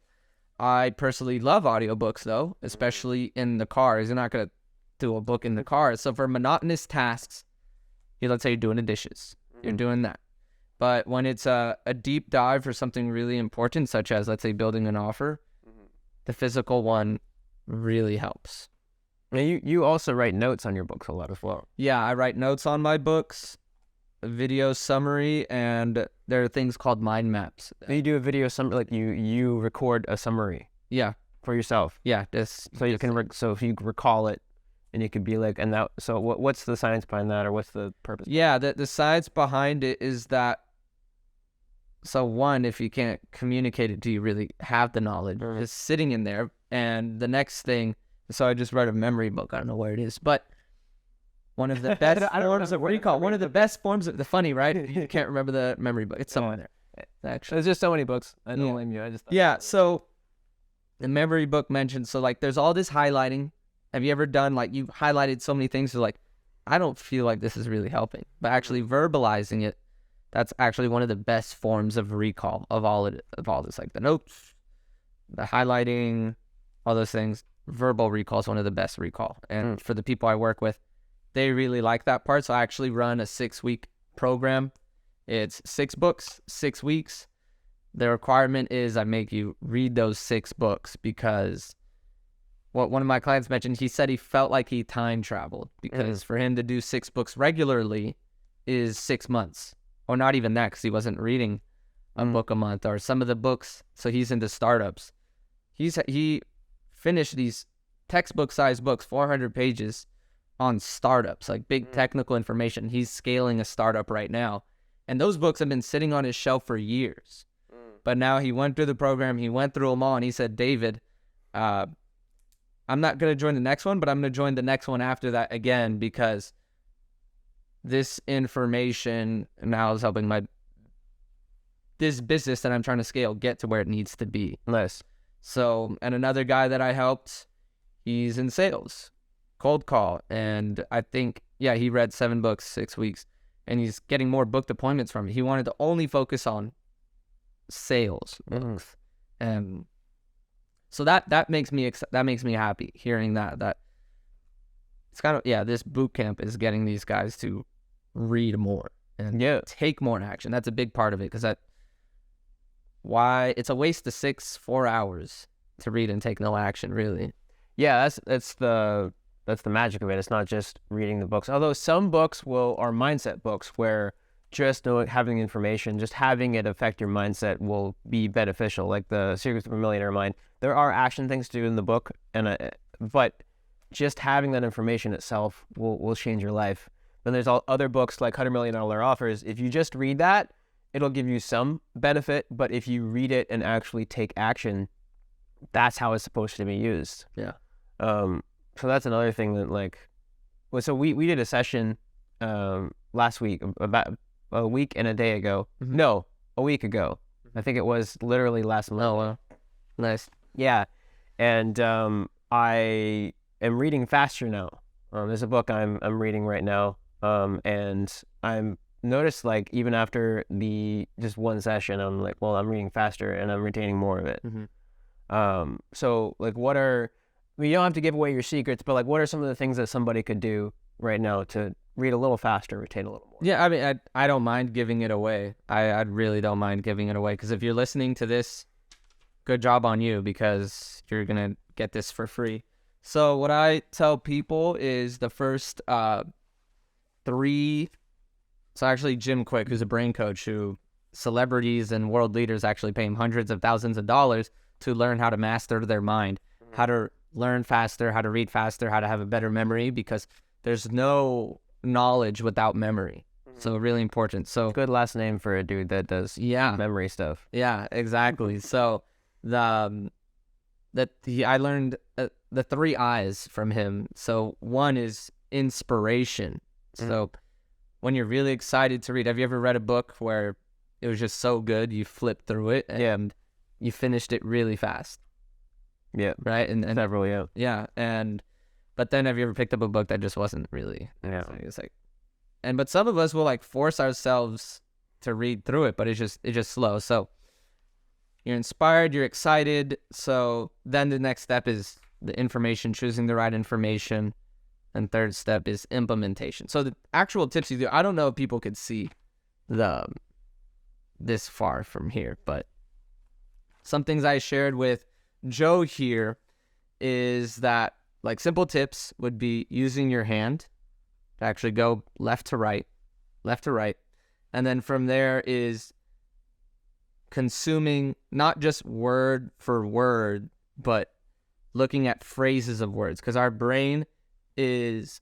I personally love audiobooks though, especially in the car. You're not going to do a book in the car. So for monotonous tasks, let's say you're doing the dishes, you're doing that. But when it's a deep dive for something really important, such as, let's say, building an offer, the physical one really helps. And you also write notes on your books a lot as well. Yeah, I write notes on my books, a video summary, and there are things called mind maps. You do a video summary, like you record a summary. Yeah, for yourself. Yeah, so you can so if you recall it, and you could be like, and that. So what's the science behind that, or what's the purpose? Yeah, the science behind it is that. So one, if you can't communicate it, do you really have the knowledge? It's sitting in there. And the next thing, so I just read a memory book. I don't know where it is, but one of the best forms of, what do you call it? One of the best forms of, the funny, right? You can't remember the memory book. It's somewhere there. Actually, there's just so many books. I don't blame you. I just so the memory book mentions, so like there's all this highlighting. Have you ever done, like, you've highlighted so many things, so like, I don't feel like this is really helping, but actually verbalizing it, that's actually one of the best forms of recall of all this, like the notes, the highlighting, all those things. Verbal recall is one of the best recall. And for the people I work with, they really like that part. So I actually run a 6-week program. It's 6 books, 6 weeks. The requirement is I make you read those 6 books, because what one of my clients mentioned, he said he felt like he time traveled, because for him to do 6 books regularly is 6 months, or not even that, because he wasn't reading a book a month. Or some of the books, so he's into startups. He finished these textbook-sized books, 400 pages, on startups, like big technical information. He's scaling a startup right now. And those books have been sitting on his shelf for years. But now he went through the program, he went through them all, and he said, David, I'm not going to join the next one, but I'm going to join the next one after that again, because this information now is helping this business that I'm trying to scale get to where it needs to be. Nice. So, and another guy that I helped, he's in sales, cold call. And I think, he read 7 books, 6 weeks, and he's getting more booked appointments from me. He wanted to only focus on sales books. So that makes me happy hearing that it's kind of, this boot camp is getting these guys to read more and take more action. That's a big part of it, because why it's a waste of 4 hours to read and take no action, really. Yeah, that's the magic of it. It's not just reading the books. Although some books are mindset books where just having information, just having it affect your mindset will be beneficial. Like the Secrets of a Millionaire Mind. There are action things to do in the book, but just having that information itself will change your life. Then there's all other books like $100 Million Offers. If you just read that, it'll give you some benefit, but if you read it and actually take action, that's how it's supposed to be used. Yeah. So that's another thing that so we did a session last week, about a week and a day ago. Mm-hmm. No, a week ago. I think it was literally last month. Oh, wow. Nice. Yeah. And I am reading faster now. There's a book I'm reading right now. And I'm noticed, even after just one session, I'm like, well, I'm reading faster and I'm retaining more of it. Mm-hmm. So you don't have to give away your secrets, but what are some of the things that somebody could do right now to read a little faster, retain a little more? Yeah, I mean, I don't mind giving it away. I really don't mind giving it away, because if you're listening to this, good job on you, because you're going to get this for free. So what I tell people is the first 3... So actually Jim Quick, who's a brain coach, who celebrities and world leaders actually pay him hundreds of thousands of dollars to learn how to master their mind, how to learn faster, how to read faster, how to have a better memory, because there's no knowledge without memory. So really important. So good last name for a dude that does memory stuff. Yeah, exactly. So I learned the 3 I's from him. So one is inspiration. So when you're really excited to read, have you ever read a book where it was just so good you flipped through it and you finished it really fast? Yeah. Right? And several, yeah. Yeah. But then have you ever picked up a book that just wasn't really? Yeah. So it's but some of us will force ourselves to read through it, but it's just slow. So you're inspired, you're excited. So then the next step is the information, choosing the right information. And third step is implementation. So the actual tips you do, I don't know if people could see this far from here, but some things I shared with Joe here is that simple tips would be using your hand to actually go left to right. And then from there is consuming not just word for word, but looking at phrases of words, because our brain is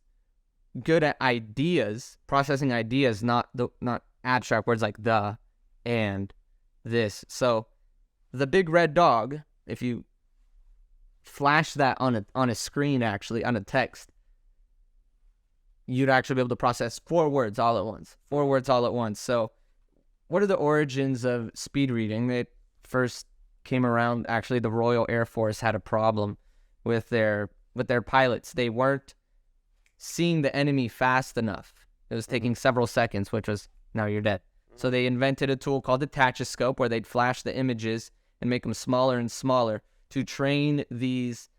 good at ideas, processing ideas, not abstract words like the and this. So the big red dog, if you flash that on a screen, actually on a text, you'd actually be able to process 4 words all at once. So what are the origins of speed reading? They first came around, actually the Royal Air Force had a problem with their pilots. They weren't seeing the enemy fast enough. It was taking several seconds, which was, now you're dead. So they invented a tool called the Tachoscope, where they'd flash the images and make them smaller and smaller to train these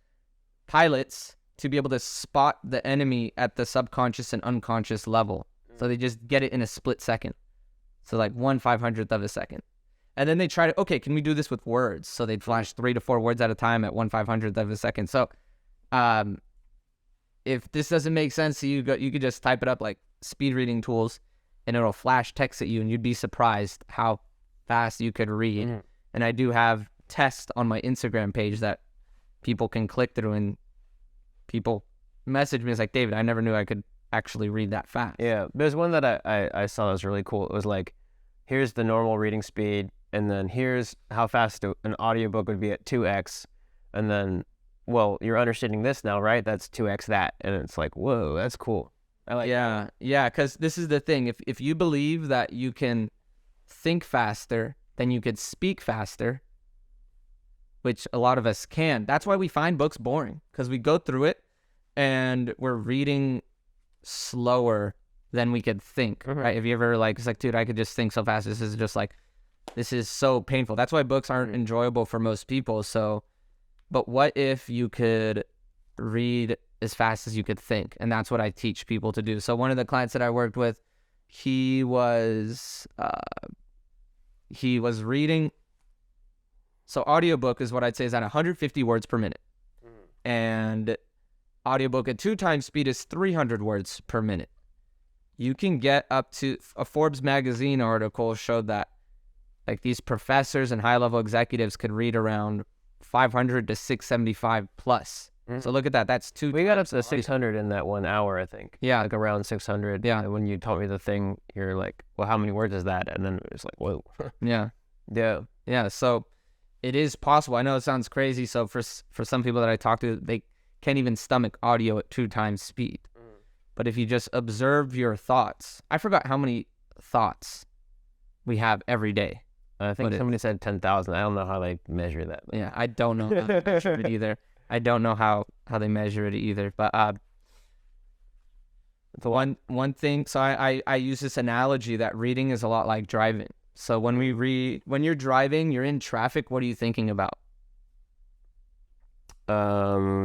pilots to be able to spot the enemy at the subconscious and unconscious level. So they just get it in a split second. So 1/500th of a second. And then they tried, okay, can we do this with words? So they'd flash 3 to 4 words at a time at 1/500th of a second. So if this doesn't make sense to you, you could just type it up speed reading tools, and it'll flash text at you, and you'd be surprised how fast you could read. Mm-hmm. And I do have tests on my Instagram page that people can click through, and people message me. It's David, I never knew I could actually read that fast. Yeah, there's one that I saw that was really cool. It was here's the normal reading speed, and then here's how fast an audiobook would be at 2x, and then, well, you're understanding this now, right? That's 2x that. And it's whoa, that's cool. I like that. Yeah, because this is the thing. If you believe that you can think faster, then you could speak faster, which a lot of us can. That's why we find books boring, because we go through it and we're reading slower than we could think, right? If you ever it's dude, I could just think so fast. This is just this is so painful. That's why books aren't enjoyable for most people. So but what if you could read as fast as you could think? And that's what I teach people to do. So one of the clients that I worked with, he was reading. So audiobook is what I'd say is at 150 words per minute. And audiobook at 2 times speed is 300 words per minute. You can get up to, a Forbes magazine article showed that like these professors and high-level executives could read around 500 to 675 plus. So look at that. That's 2. We got up to 600 in that 1 hour, I think. Yeah. Like around 600. Yeah. And when you taught me the thing, you're like, well, how many words is that? And then it's like, whoa. Yeah. Yeah. Yeah. So it is possible. I know it sounds crazy. So for some people that I talk to, they can't even stomach audio at 2 times speed. But if you just observe your thoughts, I forgot how many thoughts we have every day. I think somebody said 10,000. I don't know how they measure that. Yeah, I don't know how they measure it either. I don't know how they measure it either. But the one thing, so I use this analogy that reading is a lot like driving. So when you're driving, you're in traffic, what are you thinking about?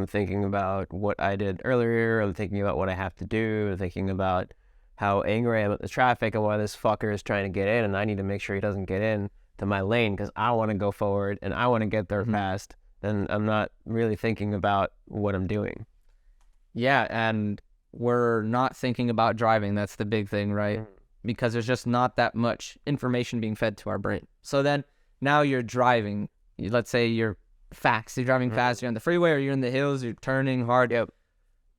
Thinking about what I did earlier. I'm thinking about what I have to do. I'm thinking about how angry I am at the traffic and why this fucker is trying to get in, and I need to make sure he doesn't get in to my lane because I want to go forward and I want to get there fast. Then I'm not really thinking about what I'm doing. Yeah, and we're not thinking about driving. That's the big thing, right? Because there's just not that much information being fed to our brain. So then now you're driving. Let's say you're driving fast, you're on the freeway or you're in the hills, you're turning hard. Yep.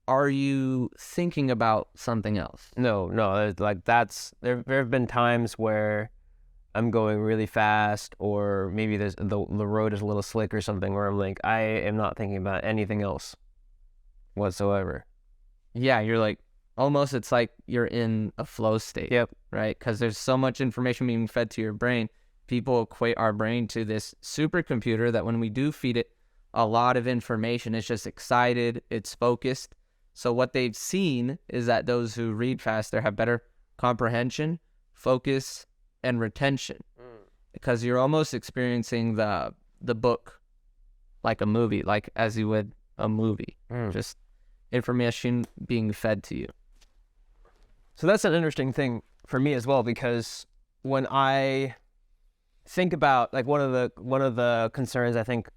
Are you thinking about something else? No. There have been times where I'm going really fast, or maybe the road is a little slick or something, where I'm like, I am not thinking about anything else whatsoever. Yeah, you're like, almost it's like you're in a flow state. Yep. Right? Because there's so much information being fed to your brain. People equate our brain to this supercomputer that when we do feed it a lot of information, it's just excited, it's focused. So what they've seen is that those who read faster have better comprehension, focus, and retention. Because you're almost experiencing the book like a movie, like as you would a movie. Just information being fed to you. So that's an interesting thing for me as well, because when I think about, like, one of the concerns I think,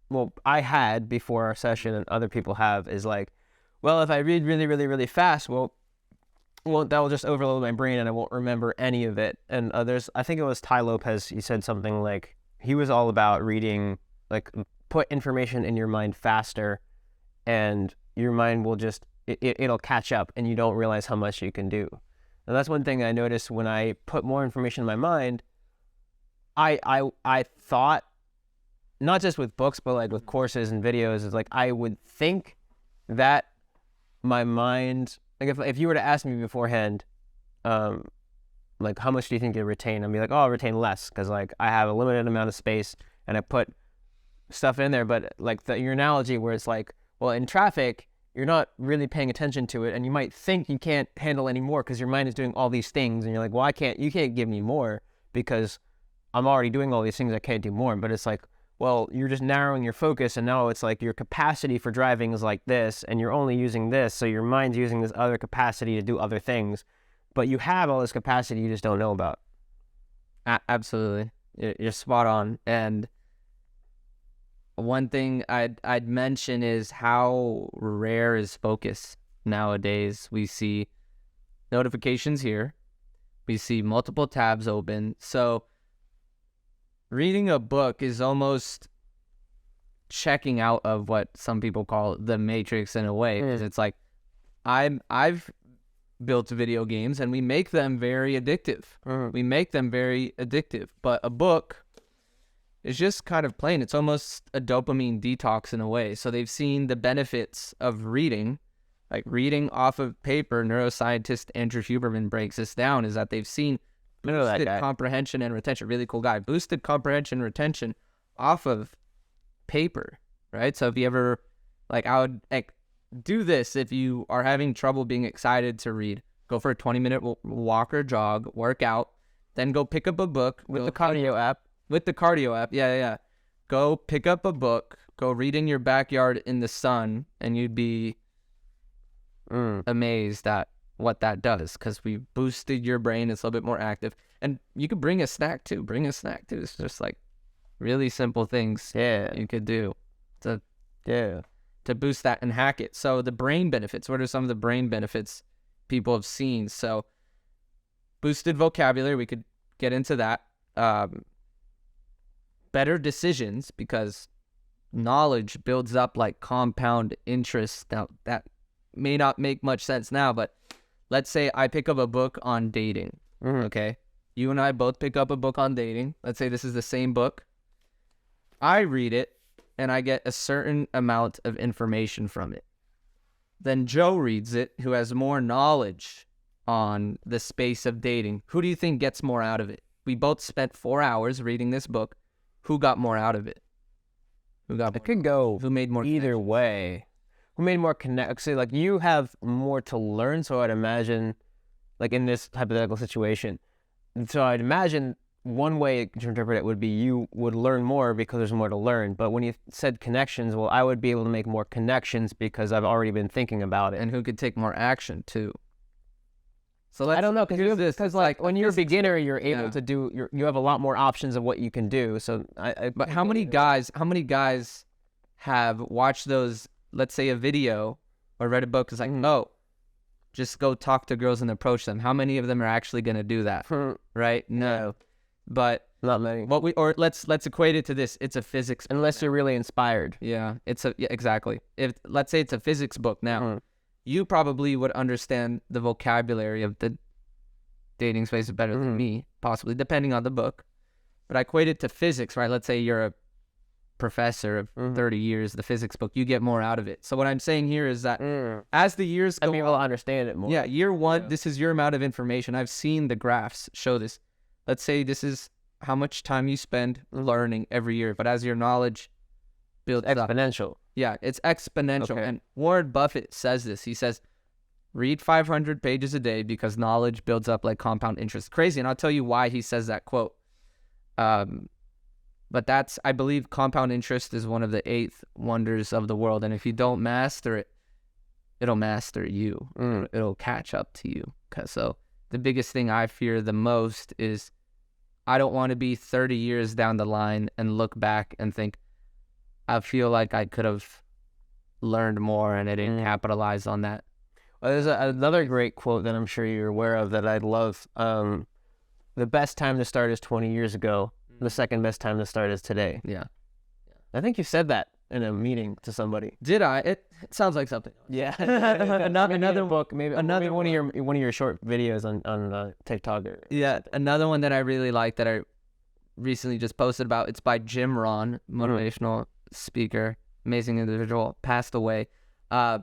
well, I had before our session and other people have is like, well, if I read really, really, really fast, well, that will just overload my brain and I won't remember any of it. And I think it was Ty Lopez, he said something like, he was all about reading, like, put information in your mind faster and your mind will just, it'll catch up and you don't realize how much you can do. And that's one thing I noticed when I put more information in my mind. I thought, not just with books, but like with courses and videos, is like I would think that my mind, like if you were to ask me beforehand, like how much do you think you'll retain? I'd be like, oh, I'll retain less because like I have a limited amount of space and I put stuff in there. But like your analogy where it's like, well, in traffic, you're not really paying attention to it and you might think you can't handle any more because your mind is doing all these things and you're like, well, you can't give me more because I'm already doing all these things, I can't do more. But it's like, well, you're just narrowing your focus and now it's like your capacity for driving is like this and you're only using this, so your mind's using this other capacity to do other things. But you have all this capacity you just don't know about. Absolutely. You're spot on. And one thing I'd mention is how rare is focus nowadays. We see notifications here. We see multiple tabs open. So reading a book is almost checking out of what some people call the Matrix in a way. Because it's like, I've built video games and we make them very addictive. We make them very addictive. But a book is just kind of plain. It's almost a dopamine detox in a way. So they've seen the benefits of reading, like reading off of paper. Neuroscientist Andrew Huberman breaks this down, is that they've seen boosted comprehension and retention. Really cool guy. Boosted comprehension and retention off of paper, right? So if you ever, like, I would do this if you are having trouble being excited to read. Go for a 20-minute walk or jog, work out, then go pick up a book. With the cardio app. With the cardio app, yeah. Go pick up a book, go read in your backyard in the sun, and you'd be amazed at what that does, because we boosted your brain. It's a little bit more active. And you could bring a snack too. It's just like really simple things you could do to boost that and hack it. So the brain benefits, what are some of the brain benefits people have seen? So boosted vocabulary, we could get into that. Better decisions, because knowledge builds up like compound interest. Now, that may not make much sense now, but let's say I pick up a book on dating, okay? You and I both pick up a book on dating. Let's say this is the same book. I read it, and I get a certain amount of information from it. Then Joe reads it, who has more knowledge on the space of dating. Who do you think gets more out of it? We both spent 4 hours reading this book. Who got more out of it? It could go who made more either way. Who made more actually, like, you have more to learn, so I'd imagine, like, in this hypothetical situation, so I'd imagine one way to interpret it would be you would learn more because there's more to learn. But when you said connections, well, I would be able to make more connections because I've already been thinking about it. And who could take more action too? So I don't know, because like when you're a beginner, you're able to do. You have a lot more options of what you can do. So but how many guys have watched those? Let's say a video or read a book. It's like, no, just go talk to girls and approach them. How many of them are actually going to do that? Right? No, but not many. Let's equate it to this. It's a physics. Unless you're really inspired. Yeah, exactly. If let's say it's a physics book now. You probably would understand the vocabulary of the dating space better than me, possibly, depending on the book. But I equate it to physics, right? Let's say you're a professor of 30 years, the physics book, you get more out of it. So what I'm saying here is that as the years go on, people understand it more. Yeah, year one, this is your amount of information. I've seen the graphs show this. Let's say this is how much time you spend learning every year. But as your knowledge builds exponential. Up, yeah, it's exponential. Okay. And Warren Buffett says this. He says, read 500 pages a day because knowledge builds up like compound interest. Crazy. And I'll tell you why he says that quote. But I believe compound interest is one of the 8th wonders of the world. And if you don't master it, it'll master you. It'll catch up to you. So the biggest thing I fear the most is I don't want to be 30 years down the line and look back and think, I feel like I could have learned more and I didn't capitalize on that. Well, there's another great quote that I'm sure you're aware of that I love. The best time to start is 20 years ago. The second best time to start is today. Yeah. I think you said that in a meeting to somebody. Did I? It sounds like something. Yeah. another book, maybe one of your short videos on TikTok. Yeah. Another one that I really like that I recently just posted about. It's by Jim Rohn, motivational speaker, amazing individual, passed away. A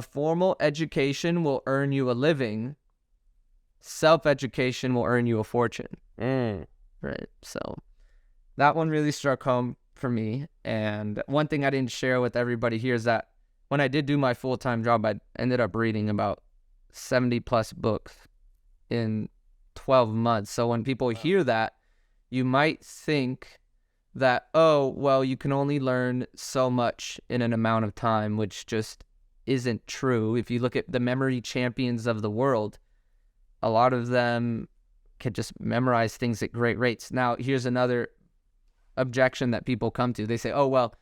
formal education will earn you a living. Self-education will earn you a fortune. Right. So that one really struck home for me. And one thing I didn't share with everybody here is that when I did do my full-time job, I ended up reading about 70 plus books in 12 months. So when people hear that, you might think that, oh, well, you can only learn so much in an amount of time, which just isn't true. If you look at the memory champions of the world, a lot of them can just memorize things at great rates. Now, here's another objection that people come to. They say, oh, well,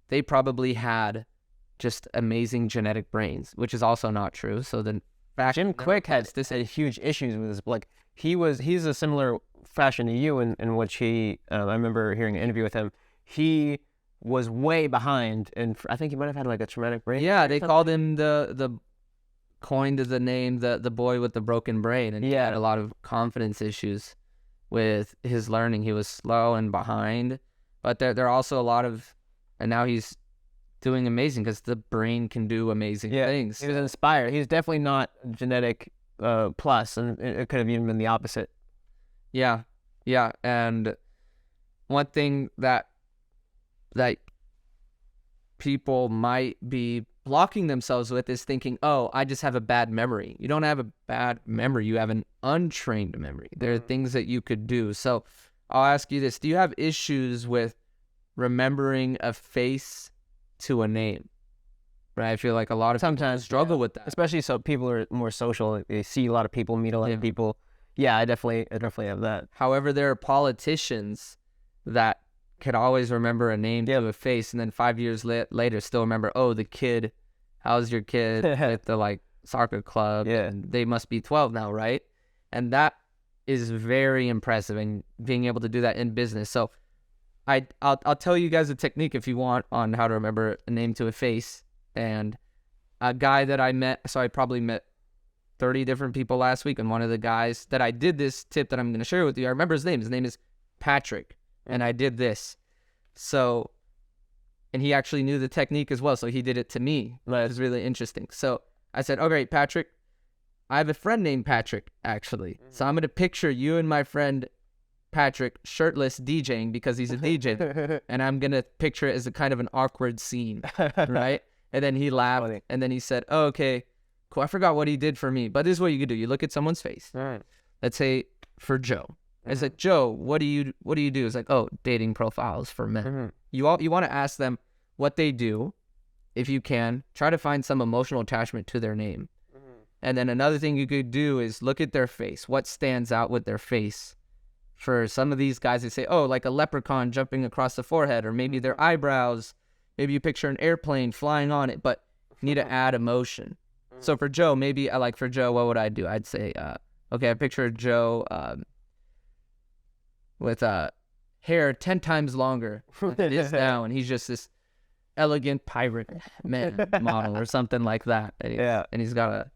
they probably had just amazing genetic brains, which is also not true. So then Jim Quick had huge issues with his, like, he's a similar fashion to you in which he, I remember hearing an interview with him, he was way behind, and I think he might have had like a traumatic brain. Yeah, they called him coined the name the boy with the broken brain, and he had a lot of confidence issues with his learning. He was slow and behind, but there are also a lot of, and now he's doing amazing because the brain can do amazing things. He was inspired. He's definitely not genetic plus, and it could have even been the opposite. Yeah, and one thing that people might be blocking themselves with is thinking, oh, I just have a bad memory. You don't have a bad memory. You have an untrained memory. There are things that you could do. So I'll ask you this. Do you have issues with remembering a face to a name. Right? I feel like a lot of Sometimes people struggle with that. especially so people are more social. Like, they see a lot of people, meet a lot of people. Yeah, I definitely have that. However, there are politicians that could always remember a name to a face, and then 5 years later still remember, oh, the kid, how's your kid at the like soccer club? Yeah. And they must be 12 now, right? And that is very impressive, and being able to do that in business. So I'll tell you guys a technique if you want on how to remember a name to a face. And a guy that I met, so I probably met 30 different people last week, and one of the guys that I did this tip that I'm going to share with you, I remember his name. His name is Patrick, and I did this. So, and he actually knew the technique as well, so he did it to me. It was really interesting. So I said, okay, Patrick, I have a friend named Patrick, actually. So I'm going to picture you and my friend Patrick shirtless DJing because he's a DJ, and I'm going to picture it as a kind of an awkward scene, right? And then he laughed, and then he said, oh, okay, cool. I forgot what he did for me, but this is what you could do. You look at someone's face. Right. Let's say for Joe. It's like, Joe, what do you do? It's like, oh, dating profiles for men. You want to ask them what they do. If you can, try to find some emotional attachment to their name. And then another thing you could do is look at their face. What stands out with their face? For some of these guys, they say, oh, like a leprechaun jumping across the forehead, or maybe their eyebrows. Maybe you picture an airplane flying on it, but you need to add emotion. So for Joe, what would I do? I'd say, okay, I picture Joe with hair 10 times longer than it is now, and he's just this elegant pirate man model or something like that. And he's got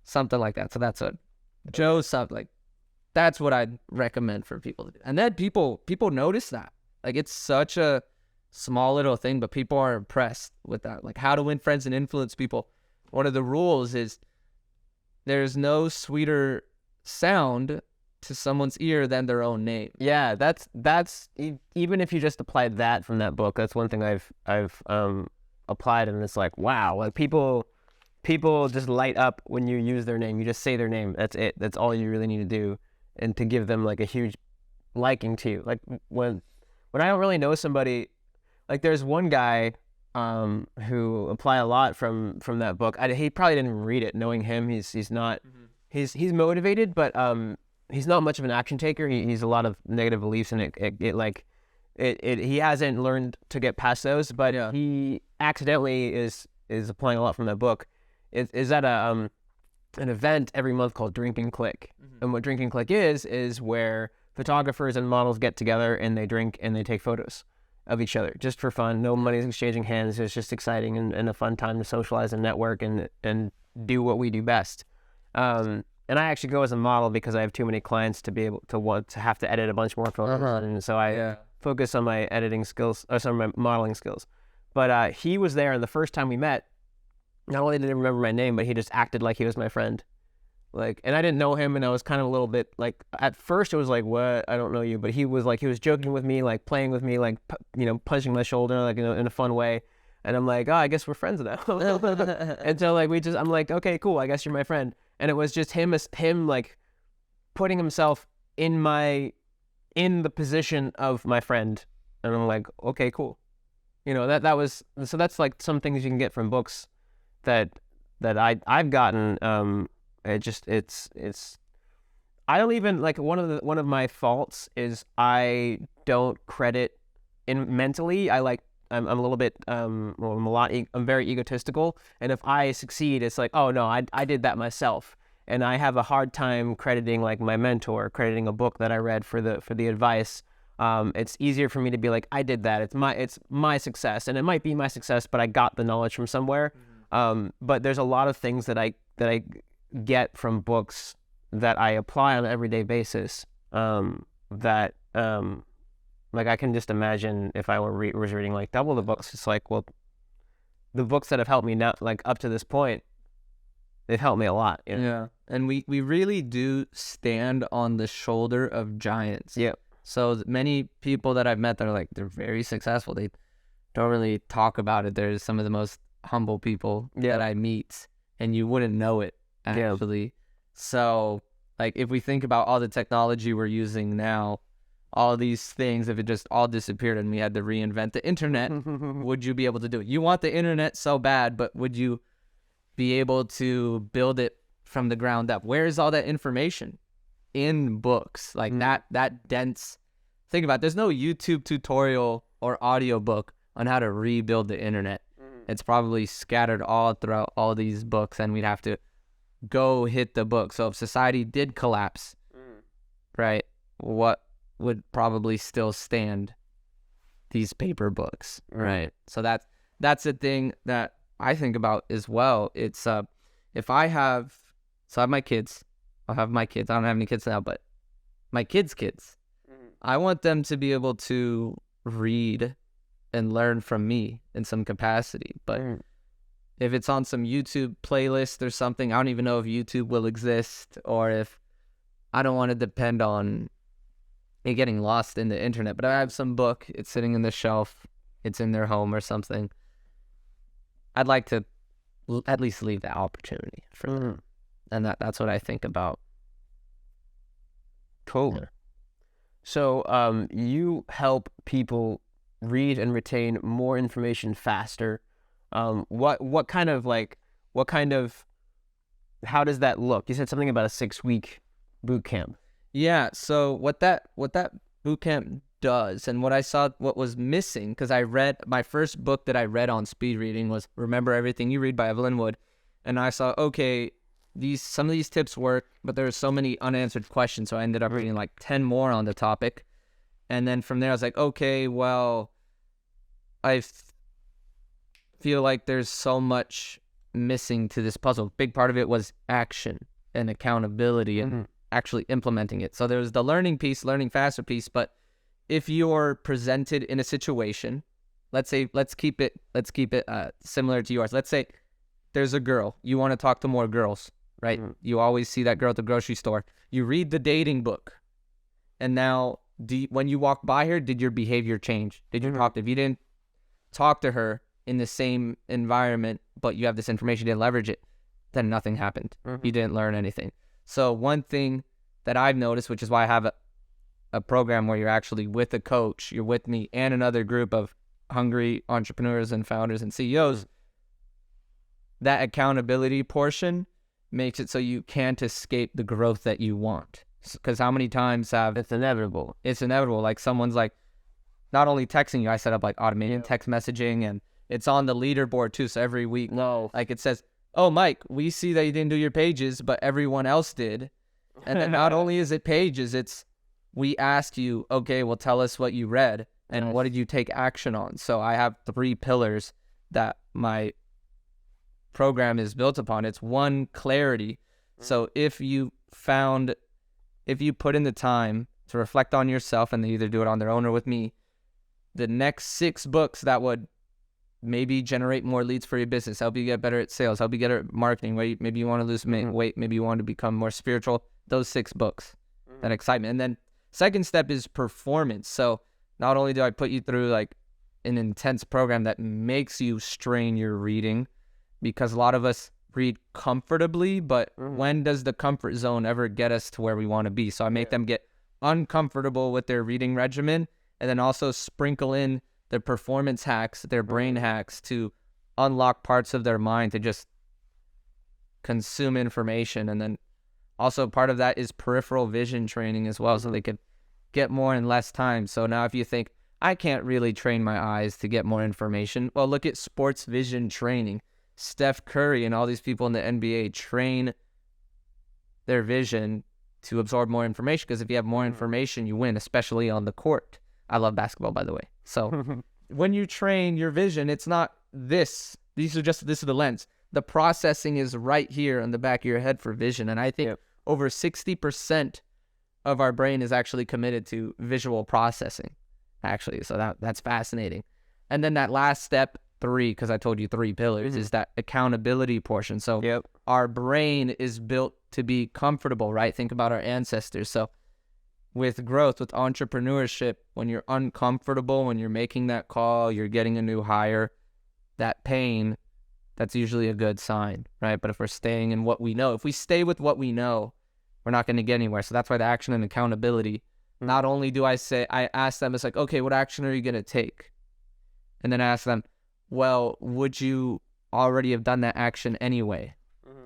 something like that. So that's what Joe's something like. That's what I'd recommend for people to do. And then people notice that. Like, it's such a small little thing, but people are impressed with that. Like, how to win friends and influence people. One of the rules is there's no sweeter sound to someone's ear than their own name. Yeah, that's even if you just applied that from that book, that's one thing I've applied, and it's like, wow, like people just light up when you use their name. You just say their name. That's it. That's all you really need to do, and to give them like a huge liking to you. Like when I don't really know somebody, like there's one guy who apply a lot from that book. He probably didn't read it. Knowing him, he's not he's motivated, but he's not much of an action taker. He's a lot of negative beliefs, and he hasn't learned to get past those. But he accidentally is applying a lot from that book. Is at an event every month called Drinking Click, and what Drinking Click is where photographers and models get together and they drink and they take photos of each other just for fun. No money's exchanging hands. It's just exciting and a fun time to socialize and network and do what we do best. And I actually go as a model because I have too many clients to be able to want to have to edit a bunch more photos, and so I focus on my editing skills or some of my modeling skills. But he was there, and the first time we met, not only did he remember my name, but he just acted like he was my friend. Like, and I didn't know him, and I was kind of a little bit like, at first it was like, what? I don't know you. But he was joking with me, like playing with me, like, punching my shoulder, like in a fun way. And I'm like, oh, I guess we're friends now. And so like I'm like, okay, cool. I guess you're my friend. And it was just him like putting himself in the position of my friend. And I'm like, okay, cool. That was, so that's like some things you can get from books that I've gotten. It's I don't even like one of my faults is I don't credit mentally. I'm a little bit I'm very egotistical, and if I succeed, it's like, oh no, I did that myself, and I have a hard time crediting like my mentor, crediting a book that I read for the advice. It's easier for me to be like, I did that. It's my success, and it might be my success, but I got the knowledge from somewhere. But there's a lot of things that I get from books that I apply on an everyday basis. Like I can just imagine if I was reading like double the books. It's like, well, the books that have helped me now, like up to this point, they've helped me a lot. Yeah, and we really do stand on the shoulder of giants. Yeah. So many people that I've met that are like, they're very successful. They don't really talk about it. They're some of the most humble people that I meet, and you wouldn't know it actually. So like if we think about all the technology we're using now, all these things, if it just all disappeared and we had to reinvent the internet, would you be able to do it? You want the internet so bad, but would you be able to build it from the ground up? Where is all that information? In books, like that dense. Think about it. There's no YouTube tutorial or audio book on how to rebuild the internet. It's probably scattered all throughout all these books, and we'd have to go hit the book. So if society did collapse, right, what would probably still stand? These paper books, right? So that's the thing that I think about as well. It's if I have my kids, I'll have my kids. I don't have any kids now, but my kids' I want them to be able to read and learn from me in some capacity. But if it's on some YouTube playlist or something, I don't even know if YouTube will exist, or if I don't want to depend on it getting lost in the internet. But I have some book, it's sitting in the shelf, it's in their home or something. I'd like to at least leave that opportunity for them. And that's what I think about. Cool. Yeah. So you help people read and retain more information faster. What kind of how does that look? You said something about a 6-week boot camp. Yeah. So what that boot camp does, and what I saw, what was missing, because I read my first book that I read on speed reading was Remember Everything You Read by Evelyn Wood, and I saw, okay, some of these tips work, but there were so many unanswered questions, so I ended up reading like 10 more on the topic. And then from there I was like, okay, well, I feel like there's so much missing to this puzzle. Big part of it was action and accountability and actually implementing it. So there's the learning piece, learning faster piece, but if you're presented in a situation, let's keep it similar to yours. Let's say there's a girl, you want to talk to more girls, right? You always see that girl at the grocery store. You read the dating book, and now when you walk by her, did your behavior change? Did you talk to her? If you didn't talk to her in the same environment, but you have this information, you didn't leverage it, then nothing happened. You didn't learn anything. So one thing that I've noticed, which is why I have a program where you're actually with a coach, you're with me and another group of hungry entrepreneurs and founders and CEOs, that accountability portion makes it so you can't escape the growth that you want. Because how many times it's inevitable. Like someone's like not only texting you, I set up like automated text messaging, and it's on the leaderboard too. So every week, like it says, oh, Mike, we see that you didn't do your pages, but everyone else did. And then not only is it pages, it's we ask you, okay, well, tell us what you read and what did you take action on? So I have 3 pillars that my program is built upon. It's 1, clarity. So if you put in the time to reflect on yourself, and they either do it on their own or with me, the next 6 books that would maybe generate more leads for your business, help you get better at sales, help you get better at marketing, maybe you want to lose weight, maybe you want to become more spiritual, those 6 books, that excitement. And then second step is performance. So not only do I put you through like an intense program that makes you strain your reading, because a lot of us read comfortably, but when does the comfort zone ever get us to where we want to be? So I make them get uncomfortable with their reading regimen, and then also sprinkle in their performance hacks, their brain hacks, to unlock parts of their mind to just consume information. And then also part of that is peripheral vision training as well, so they could get more in less time. So now if you think, I can't really train my eyes to get more information, well, look at sports vision training. Steph Curry and all these people in the NBA train their vision to absorb more information, because if you have more information, you win, especially on the court. I love basketball, by the way. So when you train your vision, it's not this. This is the lens. The processing is right here on the back of your head for vision. And I think over 60% of our brain is actually committed to visual processing, actually. So that's fascinating. And then that last step, 3, because I told you 3 pillars, is that accountability portion. So our brain is built to be comfortable, right? Think about our ancestors. So with growth, with entrepreneurship, when you're uncomfortable, when you're making that call, you're getting a new hire, that pain, that's usually a good sign, right? But if we're staying in what we know, if we stay with what we know, we're not going to get anywhere. So that's why the action and accountability Not only do I ask them, it's like, okay, what action are you going to take? And then I ask them, well, would you already have done that action anyway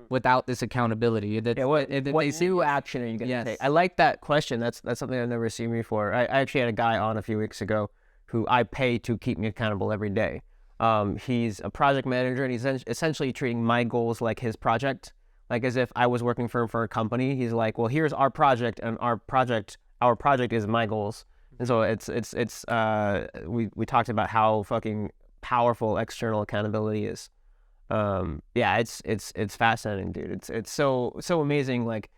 without this accountability? What new action are you going to take? I like that question. That's something I've never seen before. I actually had a guy on a few weeks ago who I pay to keep me accountable every day. He's a project manager, and he's essentially treating my goals like his project, like as if I was working for him for a company. He's like, well, here's our project, and our project is my goals. And so we talked about how fucking powerful external accountability is. It's fascinating, dude. It's so amazing. Like,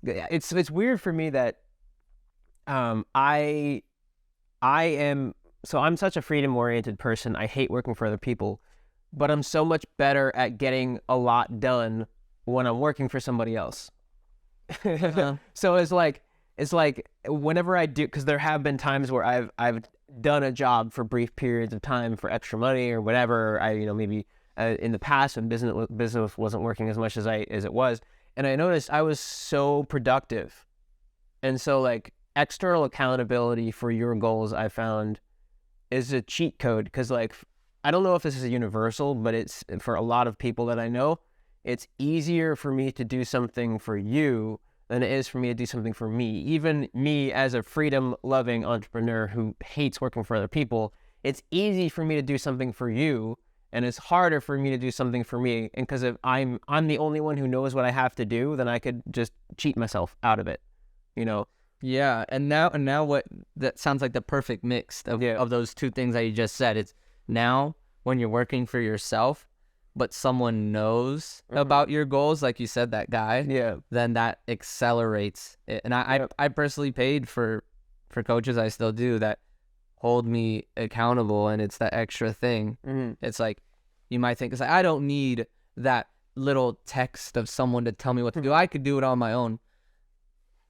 it's weird for me that I am. So I'm such a freedom-oriented person. I hate working for other people, but I'm so much better at getting a lot done when I'm working for somebody else. So it's like whenever I do, because there have been times where I've done a job for brief periods of time for extra money or whatever. Maybe in the past when business wasn't working as much as it was, and I noticed I was so productive, and so like external accountability for your goals, I found, is a cheat code, because like I don't know if this is universal, but it's for a lot of people that I know, it's easier for me to do something for you than it is for me to do something for me. Even me as a freedom-loving entrepreneur who hates working for other people, it's easy for me to do something for you, and it's harder for me to do something for me. And because if I'm the only one who knows what I have to do, then I could just cheat myself out of it, you know? Yeah, and now what that sounds like the perfect mix of those two things that you just said. It's now when you're working for yourself, but someone knows about your goals, like you said, that guy, then that accelerates it. And I personally paid for coaches, I still do, that hold me accountable, and it's that extra thing. It's like, you might think, it's like, I don't need that little text of someone to tell me what to do. I could do it on my own.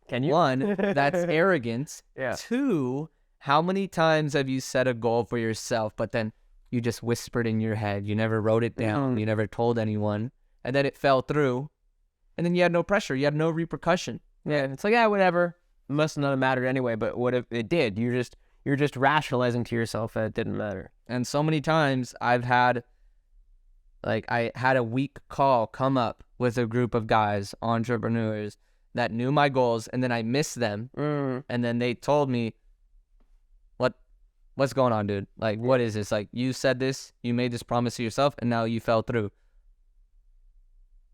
Can you? One, that's arrogance. Two, how many times have you set a goal for yourself, but then you just whispered in your head, you never wrote it down, you never told anyone, and then it fell through, and then you had no pressure, you had no repercussion. Yeah, it's like, whatever, it must not have mattered anyway. But what if it did? You're just rationalizing to yourself that it didn't matter. And so many times I had a weak call come up with a group of guys, entrepreneurs, that knew my goals, and then I missed them, and then they told me, what's going on, dude? Like, what is this? Like, you said this, you made this promise to yourself, and now you fell through.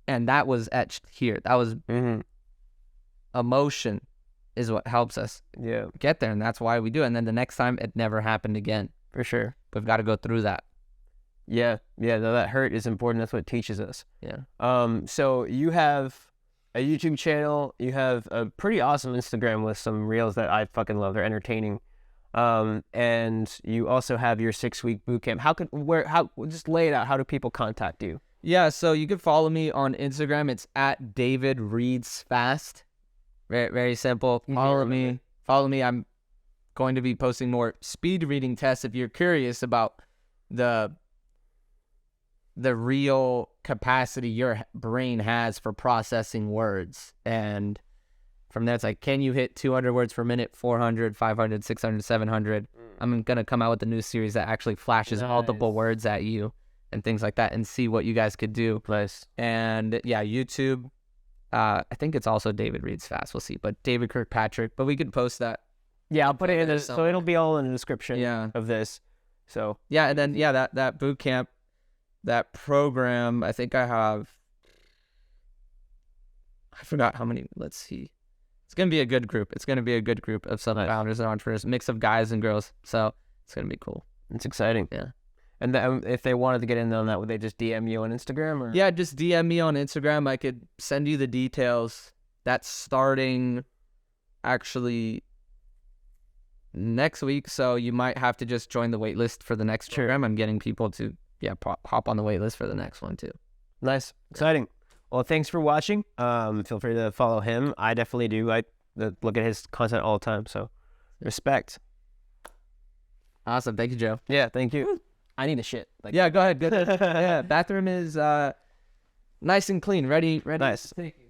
And that was etched here. That was emotion is what helps us get there, and that's why we do it. And then the next time, it never happened again. For sure. We've got to go through that. Yeah, no, that hurt is important. That's what it teaches us. Yeah. So you have a YouTube channel, you have a pretty awesome Instagram with some reels that I fucking love. They're entertaining. And you also have your 6-week bootcamp. How just lay it out. How do people contact you? Yeah, so you can follow me on Instagram. It's at David Reads Fast. Very, very simple. Follow me. I'm going to be posting more speed reading tests if you're curious about the real capacity your brain has for processing words. And from there, it's like, can you hit 200 words per minute, 400, 500, 600, 700? I'm going to come out with a new series that actually flashes multiple words at you and things like that, and see what you guys could do. Nice. And yeah, YouTube, I think it's also David Reads Fast. We'll see. But David Kirkpatrick, but we could post that. Yeah, I'll put it in this. So it'll be all in the description of this. So yeah, and then that boot camp, that program, I think I forgot how many. Let's see. It's going to be a good group. It's going to be a good group of some founders and entrepreneurs, mix of guys and girls. So it's going to be cool. It's exciting. Yeah. And if they wanted to get in on that, would they just DM you on Instagram? Or? Yeah, just DM me on Instagram. I could send you the details. That's starting actually next week. So you might have to just join the wait list for the next program. I'm getting people to hop on the wait list for the next one too. Nice. Exciting. Well, thanks for watching. Feel free to follow him. I definitely do. I look at his content all the time. So respect. Awesome. Thank you, Joe. Yeah, thank you. I need a shit. Go ahead. Good. Yeah, bathroom is nice and clean. Ready. Nice. Thank you.